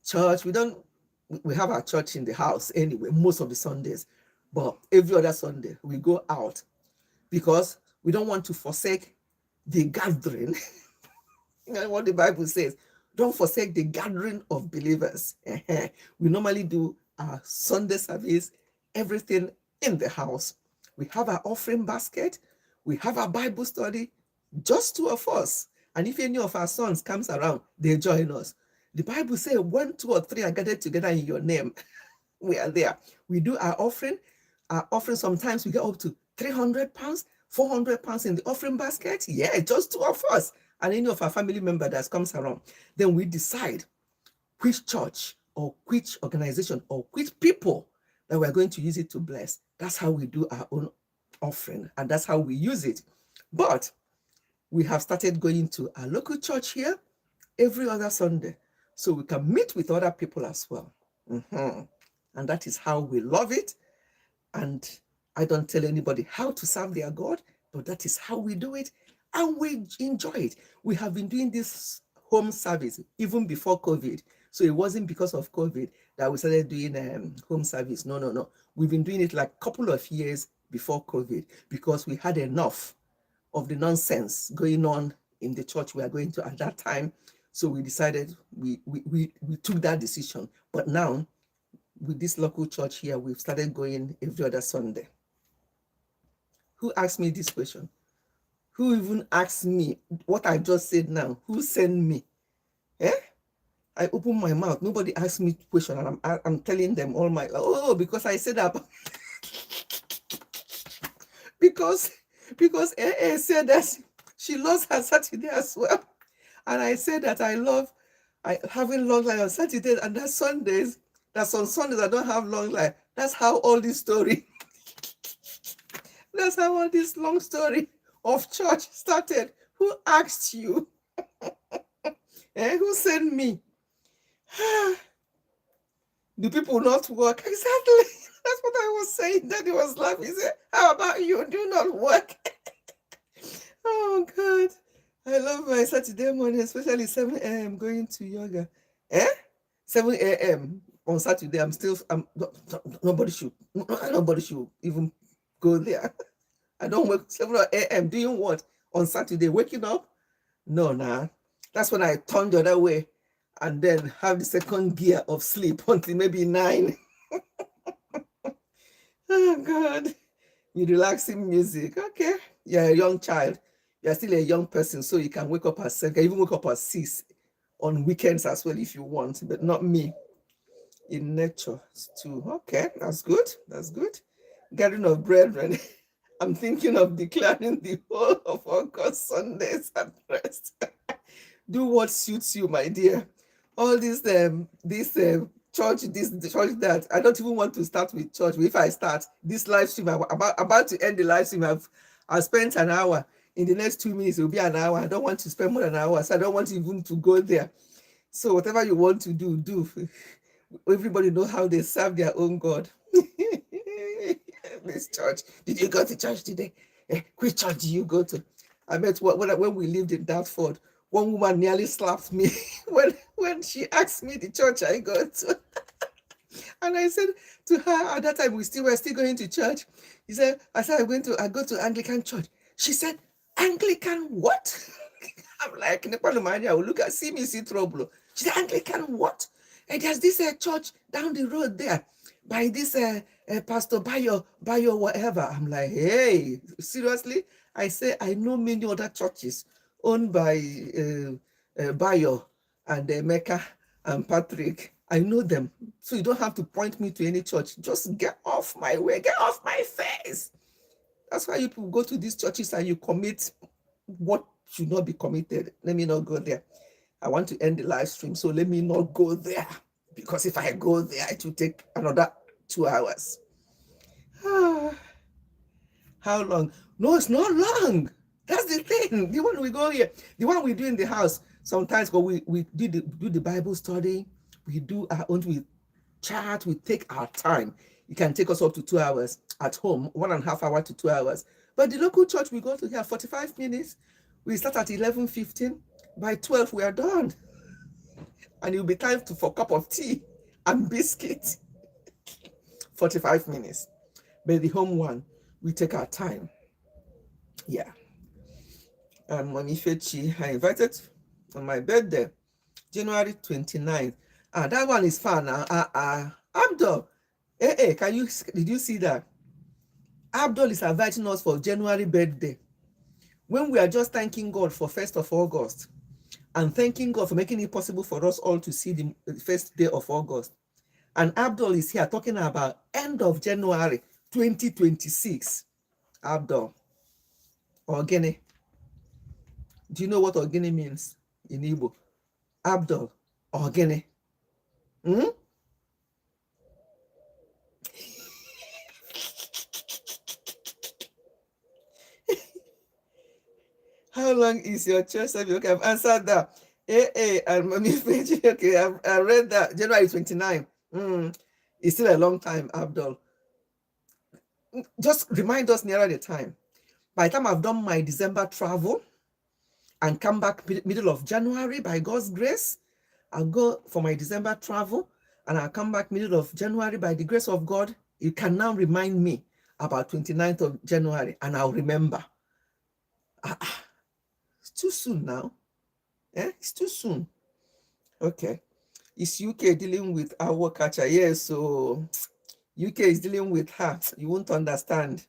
S1: church. We have our church in the house anyway, most of the Sundays. But every other Sunday, we go out because we don't want to forsake the gathering. You know what the Bible says, don't forsake the gathering of believers. We normally do our Sunday service, everything in the house. We have our offering basket, we have our Bible study, just 2 of us. And if any of our sons comes around, they join us. The Bible says when 2 or 3 are gathered together in your name, We are there. We do our offering. Our offering, sometimes we get up to 300 pounds, 400 pounds in the offering basket. Yeah, just two of us and any of our family member that comes around. Then we decide which church or which organization or which people that we're going to use it to bless. That's how we do our own offering, and that's how we use it. But we have started going to our local church here every other Sunday, so we can meet with other people as well. And that is how we love it. And I don't tell anybody how to serve their God, but that is how we do it, and we enjoy it. We have been doing this home service even before COVID. So it wasn't because of COVID that we started doing home service. No, no, no. We've been doing it like a couple of years before COVID because we had enough of the nonsense going on in the church we are going to at that time. So we decided, we took that decision. But now, with this local church here, we've started going every other Sunday. Who asked me this question? Who even asked me what I just said now? Who sent me? Eh? I open my mouth. Nobody asked me question, and I'm telling them all my, because I said that. because AA said that she lost her Saturday as well. And I said that I love having long life on Saturdays, and that's Sundays. That's on Sundays I don't have long life. That's how all this story, that's how all this long story of church started. Who asked you? Who sent me? Do people not work? Exactly. That's what I was saying. Daddy was laughing. He said, how about you? Do not work? Oh, God. I love my Saturday morning, especially 7 a.m. going to yoga. 7 a.m. on Saturday, nobody should even go there. I don't work 7 a.m. doing what? On Saturday, waking up? No, nah. That's when I turn the other way and then have the second gear of sleep until maybe 9. Oh, God. With relaxing music. Okay. You're a young child. You're still a young person, so you can wake up at 7. You can even wake up at 6 on weekends as well if you want, but not me. In nature too. Okay, that's good. That's good. Gathering of brethren. I'm thinking of declaring the whole of August Sundays at rest. Do what suits you, my dear. All this church, this church that I don't even want to start with church. If I start this live stream, I'm about to end the live stream. I've spent an hour. In the next 2 minutes, it will be an hour. I don't want to spend more than an hour, so I don't want even to go there. So whatever you want to do, do. Everybody knows how they serve their own God. This church. Did you go to church today? Which church do you go to? I met when we lived in Dartford. One woman nearly slapped me when she asked me the church I go to. And I said to her at that time, we're still going to church. I said, I go to Anglican church. She said, Anglican what? I'm like, I will look at, see me, see trouble. She said, Anglican what? And there's this church down the road there by this Pastor Bayo whatever. I'm like, hey, seriously? I say, I know many other churches owned by Bayo and Mecca and Patrick. I know them. So you don't have to point me to any church. Just get off my way. Get off my face. That's why you people go to these churches and you commit what should not be committed. Let me not go there. I want to end the live stream, so let me not go there. Because if I go there, it will take another 2 hours. How long? No, it's not long. That's the thing. The one we go here, the one we do in the house, sometimes but we do the Bible study, we do our own, we chat, we take our time. It can take us up to 2 hours at home, 1.5 hours to 2 hours. But the local church we go to here, 45 minutes. We start at 11:15. By 12, we are done. And it will be time for a cup of tea and biscuit. 45 minutes. But the home one, we take our time. Yeah. And Mommy Ifechi, I invited on my birthday, January 29th. That one is fun. Abdul, did you see that? Abdul is inviting us for January birthday. When we are just thanking God for 1st of August and thanking God for making it possible for us all to see the first day of August. And Abdul is here talking about end of January 2026. Abdul, Ogene. Do you know what Ogene means in Igbo? Abdul, Ogene. Hmm? How long is your church service? Okay, I've answered that. And Mommy Ifechi, okay, I read that. January 29. It's still a long time, Abdul. Just remind us nearer the time. By the time I've done my December travel and come back middle of January, by God's grace, I'll go for my December travel and I'll come back middle of January by the grace of God. You can now remind me about 29th of January and I'll remember. It's too soon now. It's too soon. Okay. Is UK dealing with our catcher? Yes, so UK is dealing with her. You won't understand.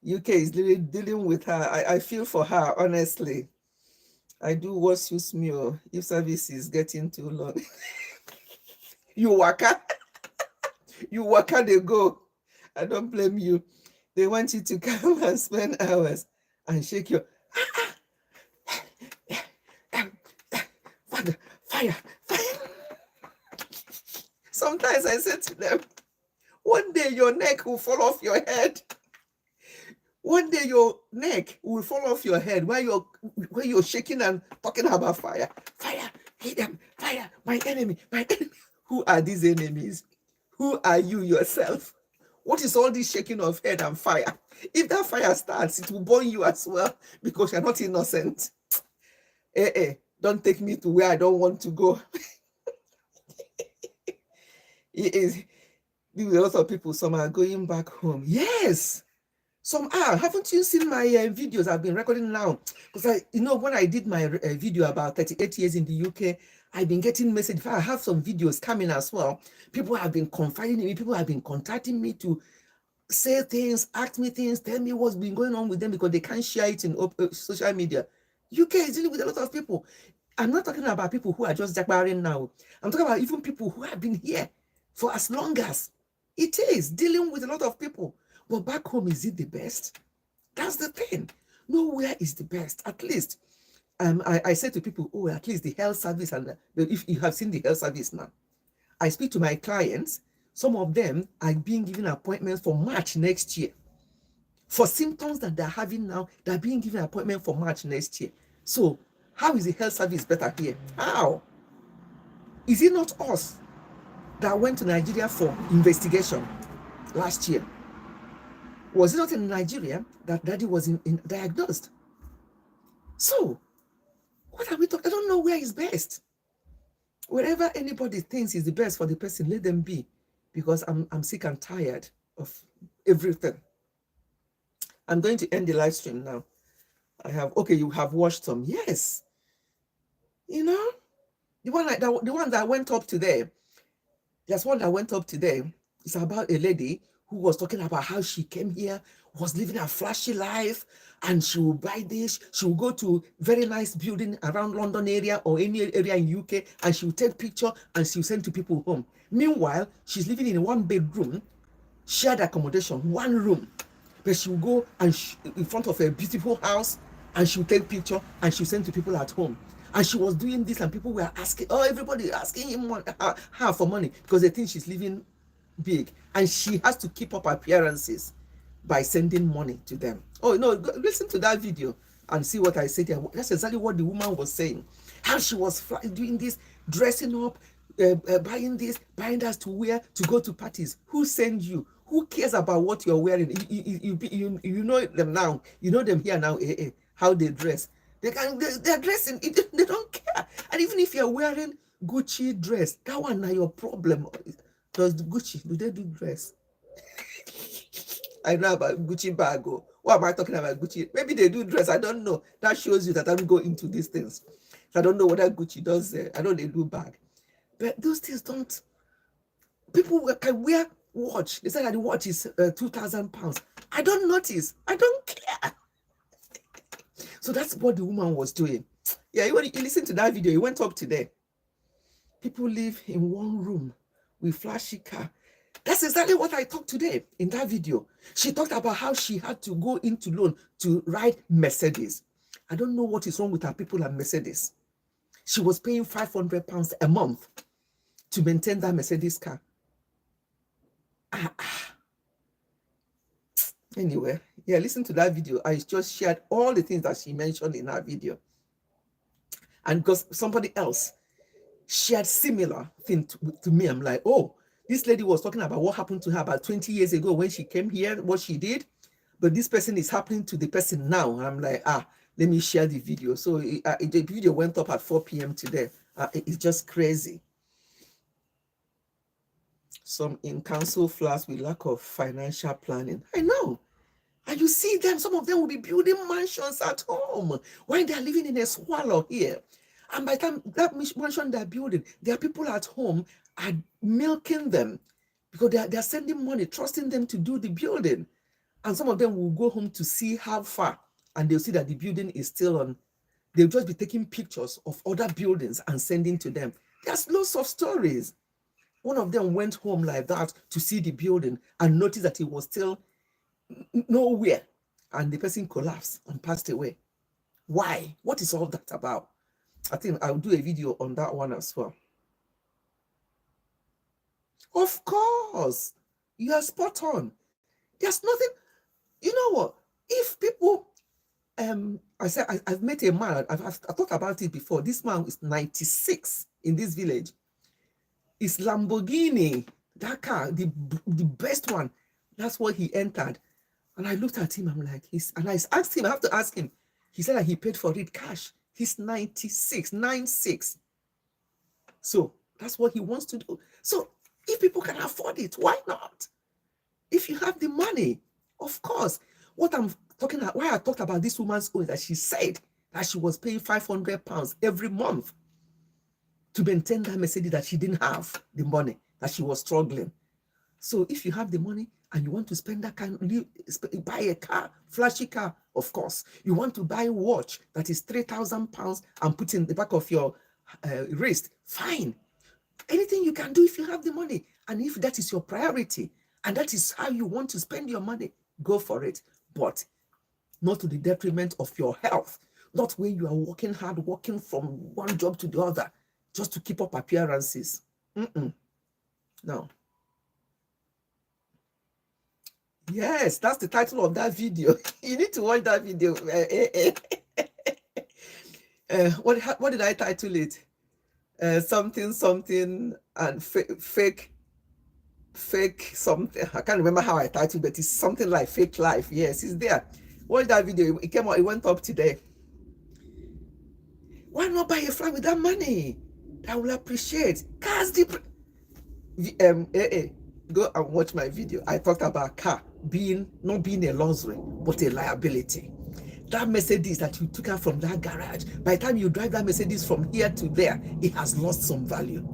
S1: UK is dealing with her. I feel for her, honestly. I do what suits me if service is getting too long. You waka. You waka, they go. I don't blame you. They want you to come and spend hours and shake your fire. Sometimes I say to them, one day your neck will fall off your head. One day your neck will fall off your head while you're shaking and talking about fire. Fire, hit them, fire, my enemy, my enemy. Who are these enemies? Who are you yourself? What is all this shaking of head and fire? If that fire starts, it will burn you as well because you're not innocent. Don't take me to where I don't want to go. It is. A lot of people, some are going back home. Yes, some are. Haven't you seen my videos I've been recording now? Because when I did my video about 38 years in the UK, I've been getting messages. I have some videos coming as well. People have been confiding in me. People have been contacting me to say things, ask me things, tell me what's been going on with them because they can't share it in social media. UK is dealing with a lot of people. I'm not talking about people who are just jackbarring now. I'm talking about even people who have been here for as long as it is, dealing with a lot of people. But back home, is it the best? That's the thing. Nowhere is the best. At least, I say to people, at least the health service, and if you have seen the health service now, I speak to my clients. Some of them are being given appointments for March next year. For symptoms that they're having now, they're being given appointment for March next year. So, how is the health service better here? How? Is it not us that went to Nigeria for investigation last year? Was it not in Nigeria that daddy was diagnosed? So, what are we talking? I don't know where is best. Wherever anybody thinks is the best for the person, let them be. Because I'm sick and tired of everything. I'm going to end the live stream now. You have watched some. Yes. The one that went up today. There's one that went up today. It's about a lady who was talking about how she came here, was living a flashy life, and she will buy this. She will go to very nice building around London area or any area in UK, and she will take picture and she will send to people home. Meanwhile, she's living in a 1-bedroom, shared accommodation, 1 room. But she will go and in front of a beautiful house, and she will take picture and she will send to people at home. And she was doing this, and people were asking, everybody asking her for money because they think she's living big, and she has to keep up appearances by sending money to them. Listen to that video and see what I said there. That's exactly what the woman was saying. How she was doing this, dressing up, buying this, buying that to wear to go to parties. Who sent you? Who cares about what you're wearing? You know them now. You know them here now. How they dress. They're dressing. They don't care. And even if you're wearing Gucci dress, that one now your problem. Does Gucci, do they do dress? I know about Gucci bag. What am I talking about Gucci? Maybe they do dress. I don't know. That shows you that I don't go into these things. I don't know whether Gucci does. I know they do bag. But those things don't. People can wear watch. They say that the watch is £2,000. I don't notice. I don't care. So that's what the woman was doing. Yeah, you listen to that video. It went up today. People live in 1 room, with flashy car. That's exactly what I talked today in that video. She talked about how she had to go into loan to ride Mercedes. I don't know what is wrong with her people at Mercedes. She was paying £500 a month to maintain that Mercedes car. Anyway, yeah, listen to that video. I just shared all the things that she mentioned in that video. And because somebody else shared similar thing to me, I'm like, oh, this lady was talking about what happened to her about 20 years ago when she came here, what she did. But this person is happening to the person now. I'm like, let me share the video. So the video went up at 4 p.m. today. It's just crazy. Some in council flats with lack of financial planning. I know. And you see them, some of them will be building mansions at home while they're living in a swallow here. And by the time that mansion they're building, their people at home are milking them because they're sending money, trusting them to do the building. And some of them will go home to see how far, and they'll see that the building is still on. They'll just be taking pictures of other buildings and sending to them. There's lots of stories. One of them went home like that to see the building and noticed that it was still nowhere, and the person collapsed and passed away. Why? What is all that about? I think I'll do a video on that one as well. Of course, you are spot on. There's nothing. You know what? If people, I said I've met a man. I've talked about it before. This man is 96 in this village. It's Lamborghini, that car, the best one. That's what he entered. And I looked at him, I'm like, and I asked him, I have to ask him. He said that he paid for it cash. He's 96, 96. So that's what he wants to do. So if people can afford it, why not? If you have the money, of course. What I'm talking about, why I talked about this woman's own, that she said that she was paying £500 every month to maintain that Mercedes, that she didn't have the money, that she was struggling. So if you have the money and you want to spend that kind, buy a car, flashy car, of course. You want to buy a watch that is £3,000 and put in the back of your wrist, fine. Anything you can do if you have the money. And if that is your priority and that is how you want to spend your money, go for it. But not to the detriment of your health. Not when you are working hard, working from one job to the other, just to keep up appearances. No. Yes, that's the title of that video. You need to watch that video. What did I title it? Something and fake something. I can't remember how I titled it, but it's something like fake life. Yes, it's there. Watch that video. It came out. It went up today. Why not buy a flat with that money? I will appreciate. Cars go and watch my video. I talked about car not being a luxury, but a liability. That Mercedes that you took out from that garage, by the time you drive that Mercedes from here to there, it has lost some value.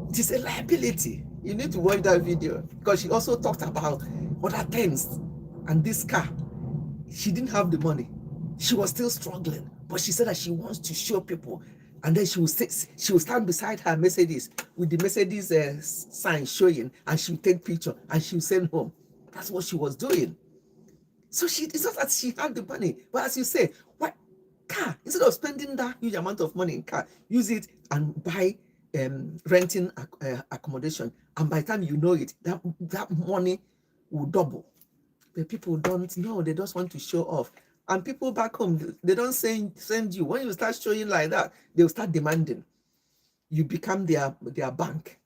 S1: It is a liability. You need to watch that video, because she also talked about other things. And this car, she didn't have the money. She was still struggling, but she said that she wants to show people. And then she will stand beside her Mercedes with the Mercedes sign showing, and she will take picture and she will send home. That's what she was doing. So it's not that she had the money, but as you say, what car? Instead of spending that huge amount of money in car, use it and buy renting accommodation. And by the time you know it, that money will double. But people don't know. They just want to show off. And people back home, they don't send you. When you start showing like that, they'll start demanding. You become their bank.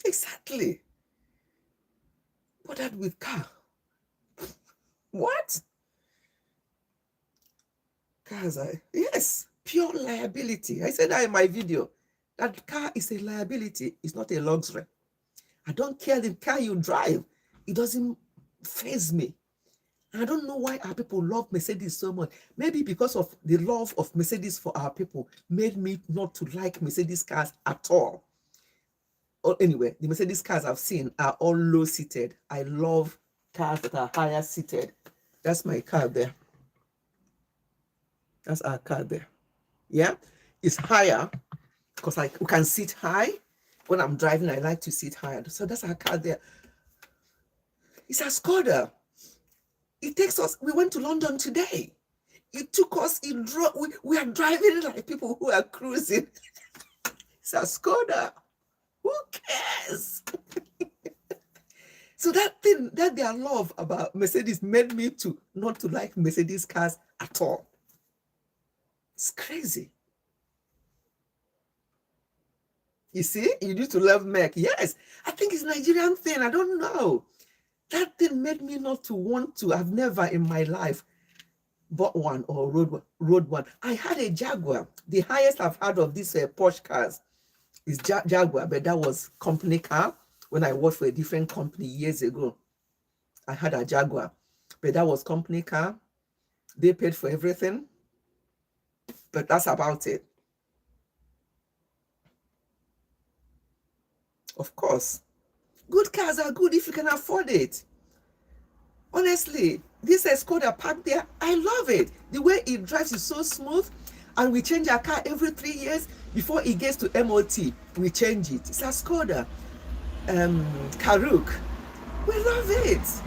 S1: Exactly. But that with car. What? Cars are, yes, pure liability. I said that in my video. That car is a liability. It's not a luxury. I don't care the car you drive. It doesn't faze me. And I don't know why our people love Mercedes so much. Maybe because of the love of Mercedes for our people made me not to like Mercedes cars at all. Or anyway, the Mercedes cars I've seen are all low seated. I love cars that are higher seated. That's my car there. That's our car there. Yeah, it's higher, because we can sit high. When I'm driving, I like to sit high. So that's our car there. It's a Skoda. It takes us, we went to London today. It took us, we are driving like people who are cruising. It's a Skoda. Who cares? So that thing, that their love about Mercedes made me to not to like Mercedes cars at all. It's crazy. You see, you need to love Merc. Yes, I think it's a Nigerian thing. I don't know. That thing made me not to want to. I've never in my life bought one or rode one. I had a Jaguar. The highest I've had of these Porsche cars is Jaguar, but that was company car when I worked for a different company years ago. I had a Jaguar, but that was company car. They paid for everything, but that's about it. Of course, good cars are good if you can afford it. Honestly, this Skoda parked there, I love it. The way it drives is so smooth, and we change our car every 3 years. Before it gets to MOT, we change it. It's a Skoda Karuk. We love it.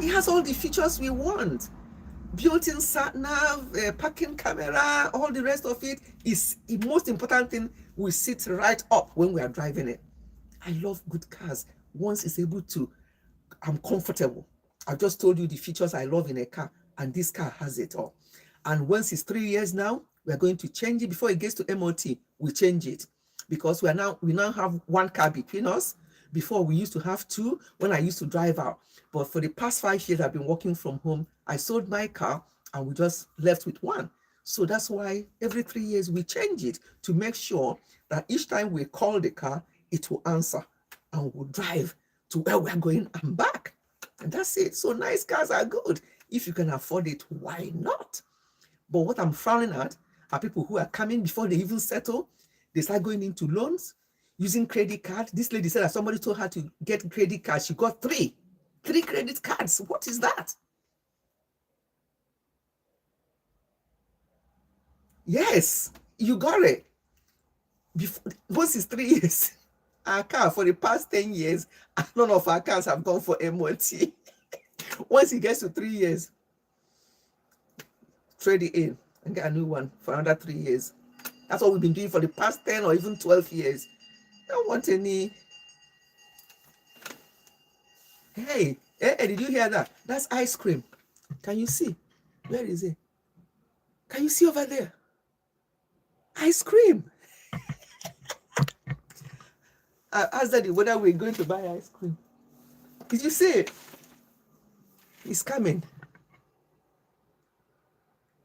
S1: It has all the features we want. Built-in sat-nav, parking camera, all the rest of it is the most important thing. We sit right up when we are driving it. I love good cars. Once it's able to, I'm comfortable. I've just told you the features I love in a car, and this car has it all. And once it's 3 years now, we're going to change it. Before it gets to MOT, we change it, because we now have one car between us. Before, we used to have two when I used to drive out. But for the past 5 years, I've been working from home. I sold my car and we just left with one. So that's why every 3 years we change it, to make sure that each time we call the car, it will answer and we'll drive to where we're going and back. And that's it. So nice cars are good. If you can afford it, why not? But what I'm frowning at are people who are coming before they even settle. They start going into loans, using credit card. This lady said that somebody told her to get credit card. She got three credit cards. What is that? Yes, you got it. Once it's 3 years, our car for the past 10 years, none of our cars have gone for MOT. Once it gets to 3 years, trade it in and get a new one for another 3 years. That's what we've been doing for the past 10 or even 12 years. I don't want any. Hey, did you hear that? That's ice cream. Can you see? Where is it? Can you see over there? Ice cream. I asked Daddy whether we're going to buy ice cream. Did you see it? It's coming.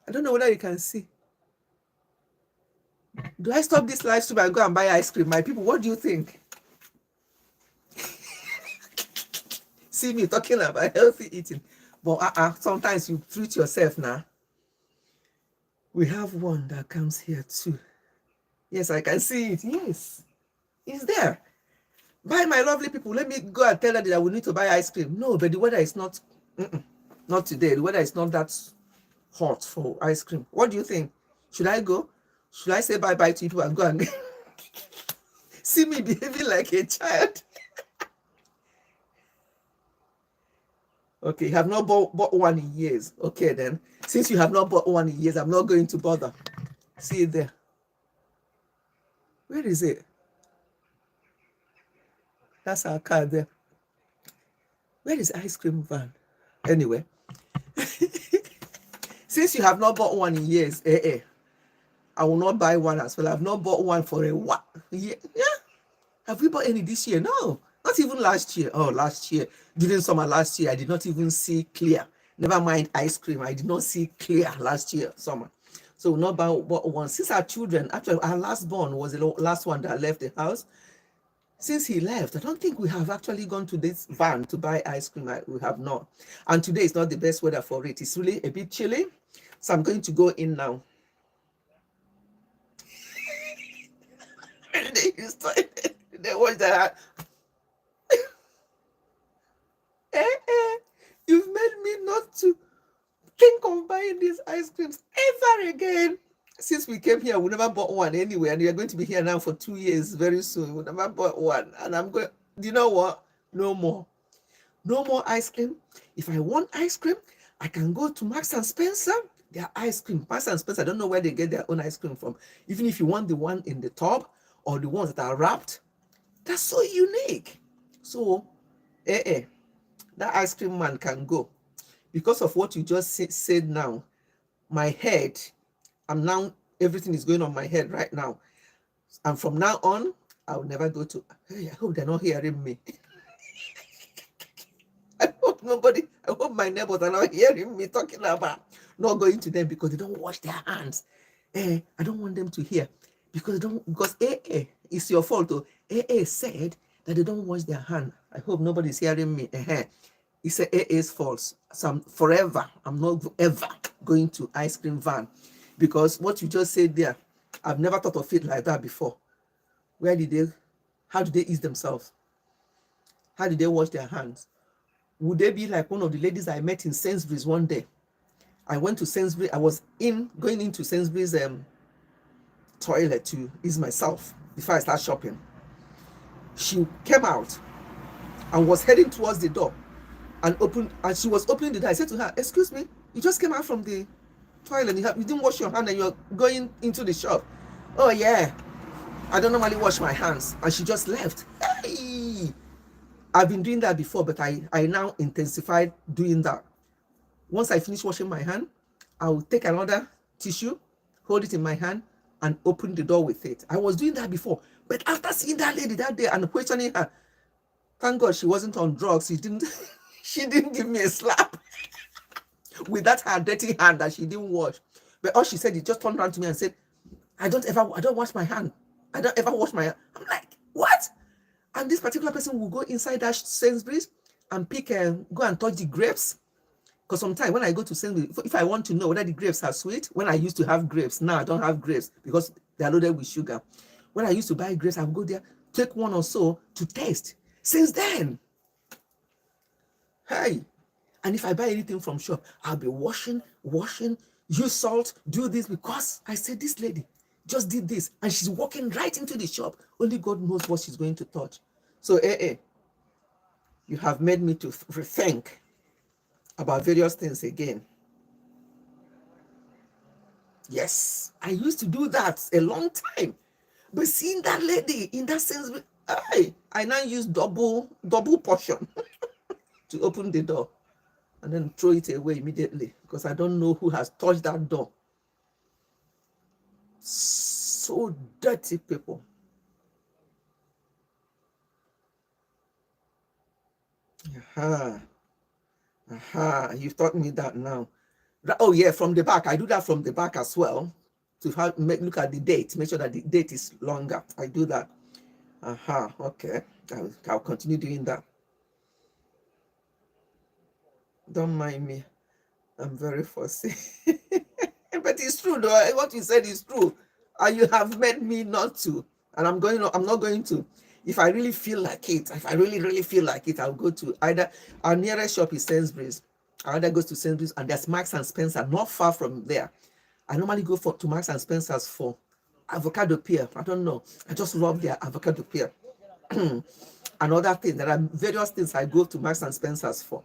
S1: I don't know whether you can see. Do I stop this live stream and go and buy ice cream? My people, what do you think? See me talking about healthy eating. But sometimes you treat yourself now. We have one that comes here too. Yes, I can see it. Yes, it's there. Bye, my lovely people. Let me go and tell her that we need to buy ice cream. No, but the weather is not today. The weather is not that hot for ice cream. What do you think? Should I go? Should I say bye-bye to people and go and see me behaving like a child? Okay, you have not bought one in years. Okay, then. Since you have not bought one in years, I'm not going to bother. See it there. Where is it? That's our car there. Where is ice cream van? Anyway. Since you have not bought one in years, I will not buy one as well. I've not bought one for a while. Yeah. Have we bought any this year? No. Not even last year. Oh, last year. During summer last year, I did not even see clear. Never mind ice cream. I did not see clear last year, summer. So not bought one. Since our children, actually, our last born was the last one that left the house. Since he left, I don't think we have actually gone to this van to buy ice cream. We have not. And today is not the best weather for it. It's really a bit chilly. So I'm going to go in now. They watch that. You've made me not to think of buying these ice creams ever again. Since we came here, we never bought one anyway, and you're going to be here now for 2 years very soon. We never bought one. And I'm going, you know what? No more. No more ice cream. If I want ice cream, I can go to Marks and Spencer. Their ice cream, Marks and Spencer, I don't know where they get their own ice cream from. Even if you want the one in the tub or the ones that are wrapped, that's so unique. So, that ice cream man can go. Because of what you just said now, my head, everything is going on my head right now. And from now on, I will never go to, hey, I hope they're not hearing me. I hope my neighbors are not hearing me talking about not going to them because they don't wash their hands. I don't want them to hear because it's your fault. Though. Said that they don't wash their hand. I hope nobody's hearing me. It's AA's fault. Forever, I'm not ever going to ice cream van because what you just said there, I've never thought of it like that before. How do they ease themselves? How do they wash their hands? Would they be like one of the ladies I met in Sainsbury's one day? I went to Sainsbury's. I was going into Sainsbury's toilet to ease myself before I start shopping. She came out and was heading towards the door and she was opening the door. I said to her, "Excuse me, you just came out from the toilet. You didn't wash your hand and you're going into the shop." "Oh yeah, I don't normally wash my hands." And she just left. Hey! I've been doing that before, but I now intensified doing that. Once I finish washing my hand, I will take another tissue, hold it in my hand, and open the door with it. I was doing that before, but after seeing that lady that day and questioning her, thank God she wasn't on drugs. She didn't give me a slap with that her dirty hand that she didn't wash. But all she said, he just turned around to me and said, I don't wash my hand. I don't ever wash my hand. I'm like, what? And this particular person will go inside that Sainsbury's and go and touch the grapes. Because sometimes when I go to Sainsbury's, if I want to know whether the grapes are sweet, when I used to have grapes, now I don't have grapes because they're loaded with sugar. When I used to buy grapes, I would go there, take one or so to taste. Since then, hey, and if I buy anything from shop, I'll be washing, use salt, do this because I said this lady just did this and she's walking right into the shop. Only God knows what she's going to touch. So you have made me to rethink about various things again. Yes, I used to do that a long time, but seeing that lady in that sense, I now use double portion to open the door and then throw it away immediately because I don't know who has touched that door. So dirty people. You've taught me that now. Oh yeah, from the back. I do that from the back as well to look at the date, make sure that the date is longer. I do that. Okay. I'll continue doing that. Don't mind me. I'm very fussy. But it's true though. What you said is true. And you have made me not to. And I'm not going to. If I really feel like it, if I really feel like it, I'll go to either our nearest shop is Sainsbury's. I either go to Sainsbury's and there's Marks and Spencer, not far from there. I normally go to Marks and Spencer's for avocado pear. I don't know. I just love their avocado pear. Another thing, there are various things I go to Marks and Spencer's for.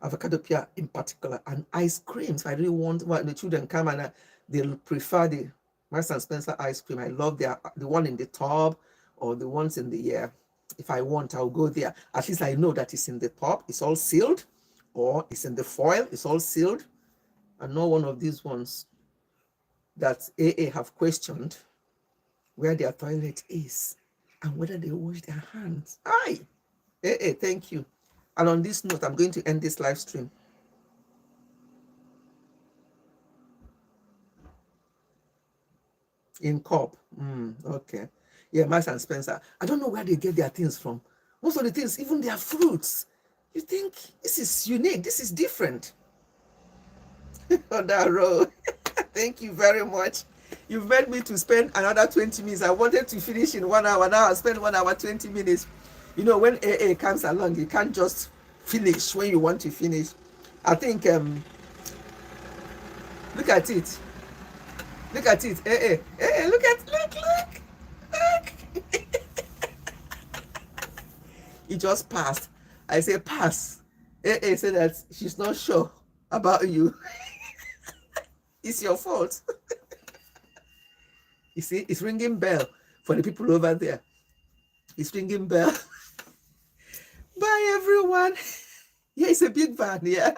S1: Avocado pear in particular, and ice creams. I really want the children come and they'll prefer the Marks and Spencer ice cream. I love the one in the tub or the ones in the air. If I want, I'll go there. At least I know that it's in the tub, it's all sealed, or it's in the foil, it's all sealed, and not one of these ones that AA have questioned where their toilet is and whether they wash their hands. AA, thank you. And on this note, I'm going to end this live stream. In cup. Okay. Yeah, Marks and Spencer. I don't know where they get their things from. Most of the things, even their fruits, you think this is unique, this is different. On that road. Thank you very much. You've made me to spend another 20 minutes. I wanted to finish in 1 hour. Now I spend 1 hour, 20 minutes. You know, when AA comes along, you can't just finish when you want to finish. I think, look at it. Look at it. Look. It just passed. I say pass. Say that she's not sure about you. It's your fault. You see, it's ringing bell for the people over there. It's ringing bell. Bye, everyone. Yeah, it's a big van. Yeah,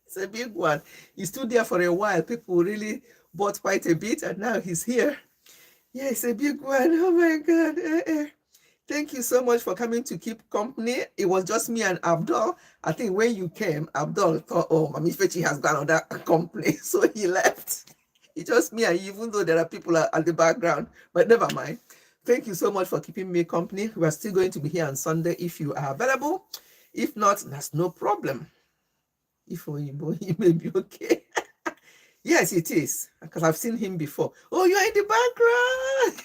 S1: it's a big one. He stood there for a while. People really bought quite a bit, and now he's here. Yeah, it's a big one. Oh my God. Thank you so much for coming to keep company. It was just me and Abdul. I think when you came, Abdul thought, oh, Mami Ifechi has gone on that company. So he left. It's just me and you, even though there are people at the background. But never mind. Thank you so much for keeping me company. We are still going to be here on Sunday if you are available. If not, that's no problem. If Oyibo, he may be okay. Yes, it is. Because I've seen him before. Oh, you're in the background.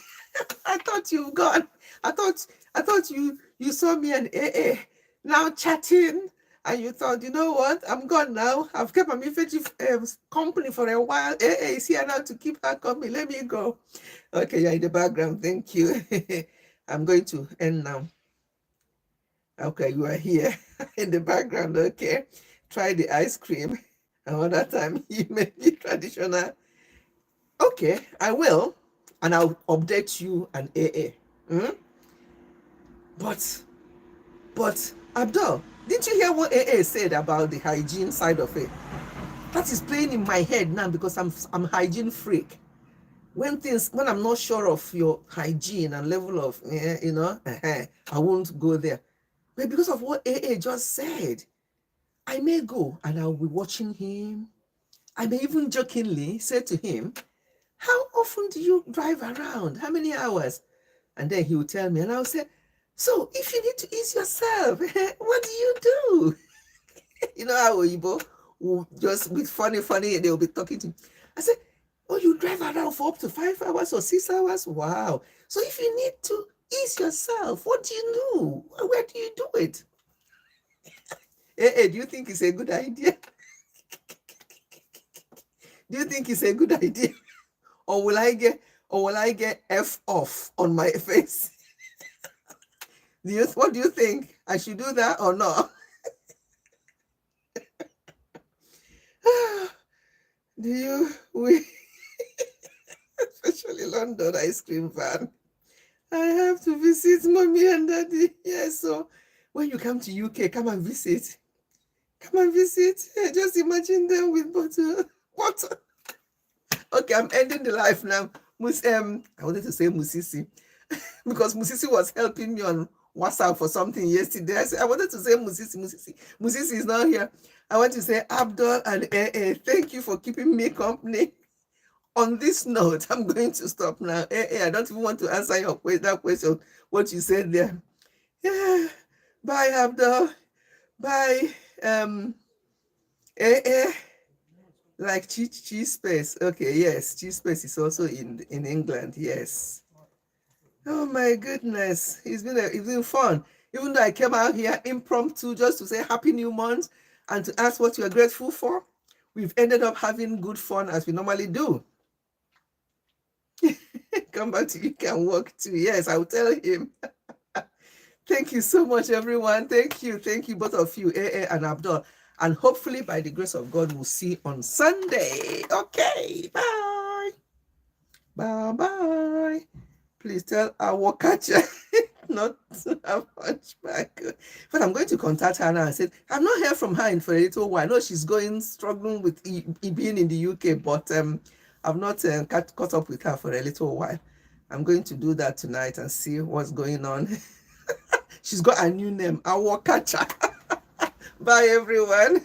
S1: I thought you've gone. I thought you saw me and AA now chatting, and you thought, you know what? I'm gone now. I've kept my Ifechi company for a while. AA is here now to keep her company. Let me go. Okay, you're in the background. Thank you. I'm going to end now. Okay, you are here in the background. Okay, try the ice cream. Another time you may be traditional. Okay, I will, and I'll update you and AA. But Abdul, didn't you hear what AA said about the hygiene side of it? That is playing in my head now because I'm hygiene freak. When I'm not sure of your hygiene and level of, I won't go there. But because of what AA just said, I may go and I'll be watching him. I may even jokingly say to him, how often do you drive around? How many hours? And then he will tell me, and I'll say, so if you need to ease yourself, what do you do? You know how Oyibo will just with funny, they'll be talking to me. I say, oh, you drive around for up to 5 hours or 6 hours? Wow. So if you need to ease yourself, what do you do? Where do you do it? Hey, do you think it's a good idea? Do you think it's a good idea? Or will I get F off on my face? What do you think? I should do that or not? Especially London ice cream van. I have to visit mommy and daddy. Yeah, so when you come to UK, come and visit. Come and visit. Just imagine them with water. Okay, I'm ending the life now. I wanted to say Musisi because Musisi was helping me on WhatsApp for something yesterday. I wanted to say Musisi. Musisi is not here. I want to say Abdul and AA, thank you for keeping me company. On this note, I'm going to stop now. I don't even want to answer that question, what you said there. Yeah. Bye, Abdul. Bye. Like cheese space. Okay, yes, cheese space is also in England. Yes. Oh my goodness, it's been fun. Even though I came out here impromptu just to say Happy New Month and to ask what you are grateful for, we've ended up having good fun as we normally do. Come back to you can work too. Yes, I'll tell him. Thank you so much, everyone. Thank you, both of you, AA and Abdul. And hopefully, by the grace of God, we'll see on Sunday. Okay, bye. Bye-bye. Please tell our catcher not to have hunchback. But I'm going to contact her now and say, I've not heard from her for a little while. I know she's struggling with being in the UK, but I've not caught up with her for a little while. I'm going to do that tonight and see what's going on. She's got a new name, our catcher. Bye, everyone.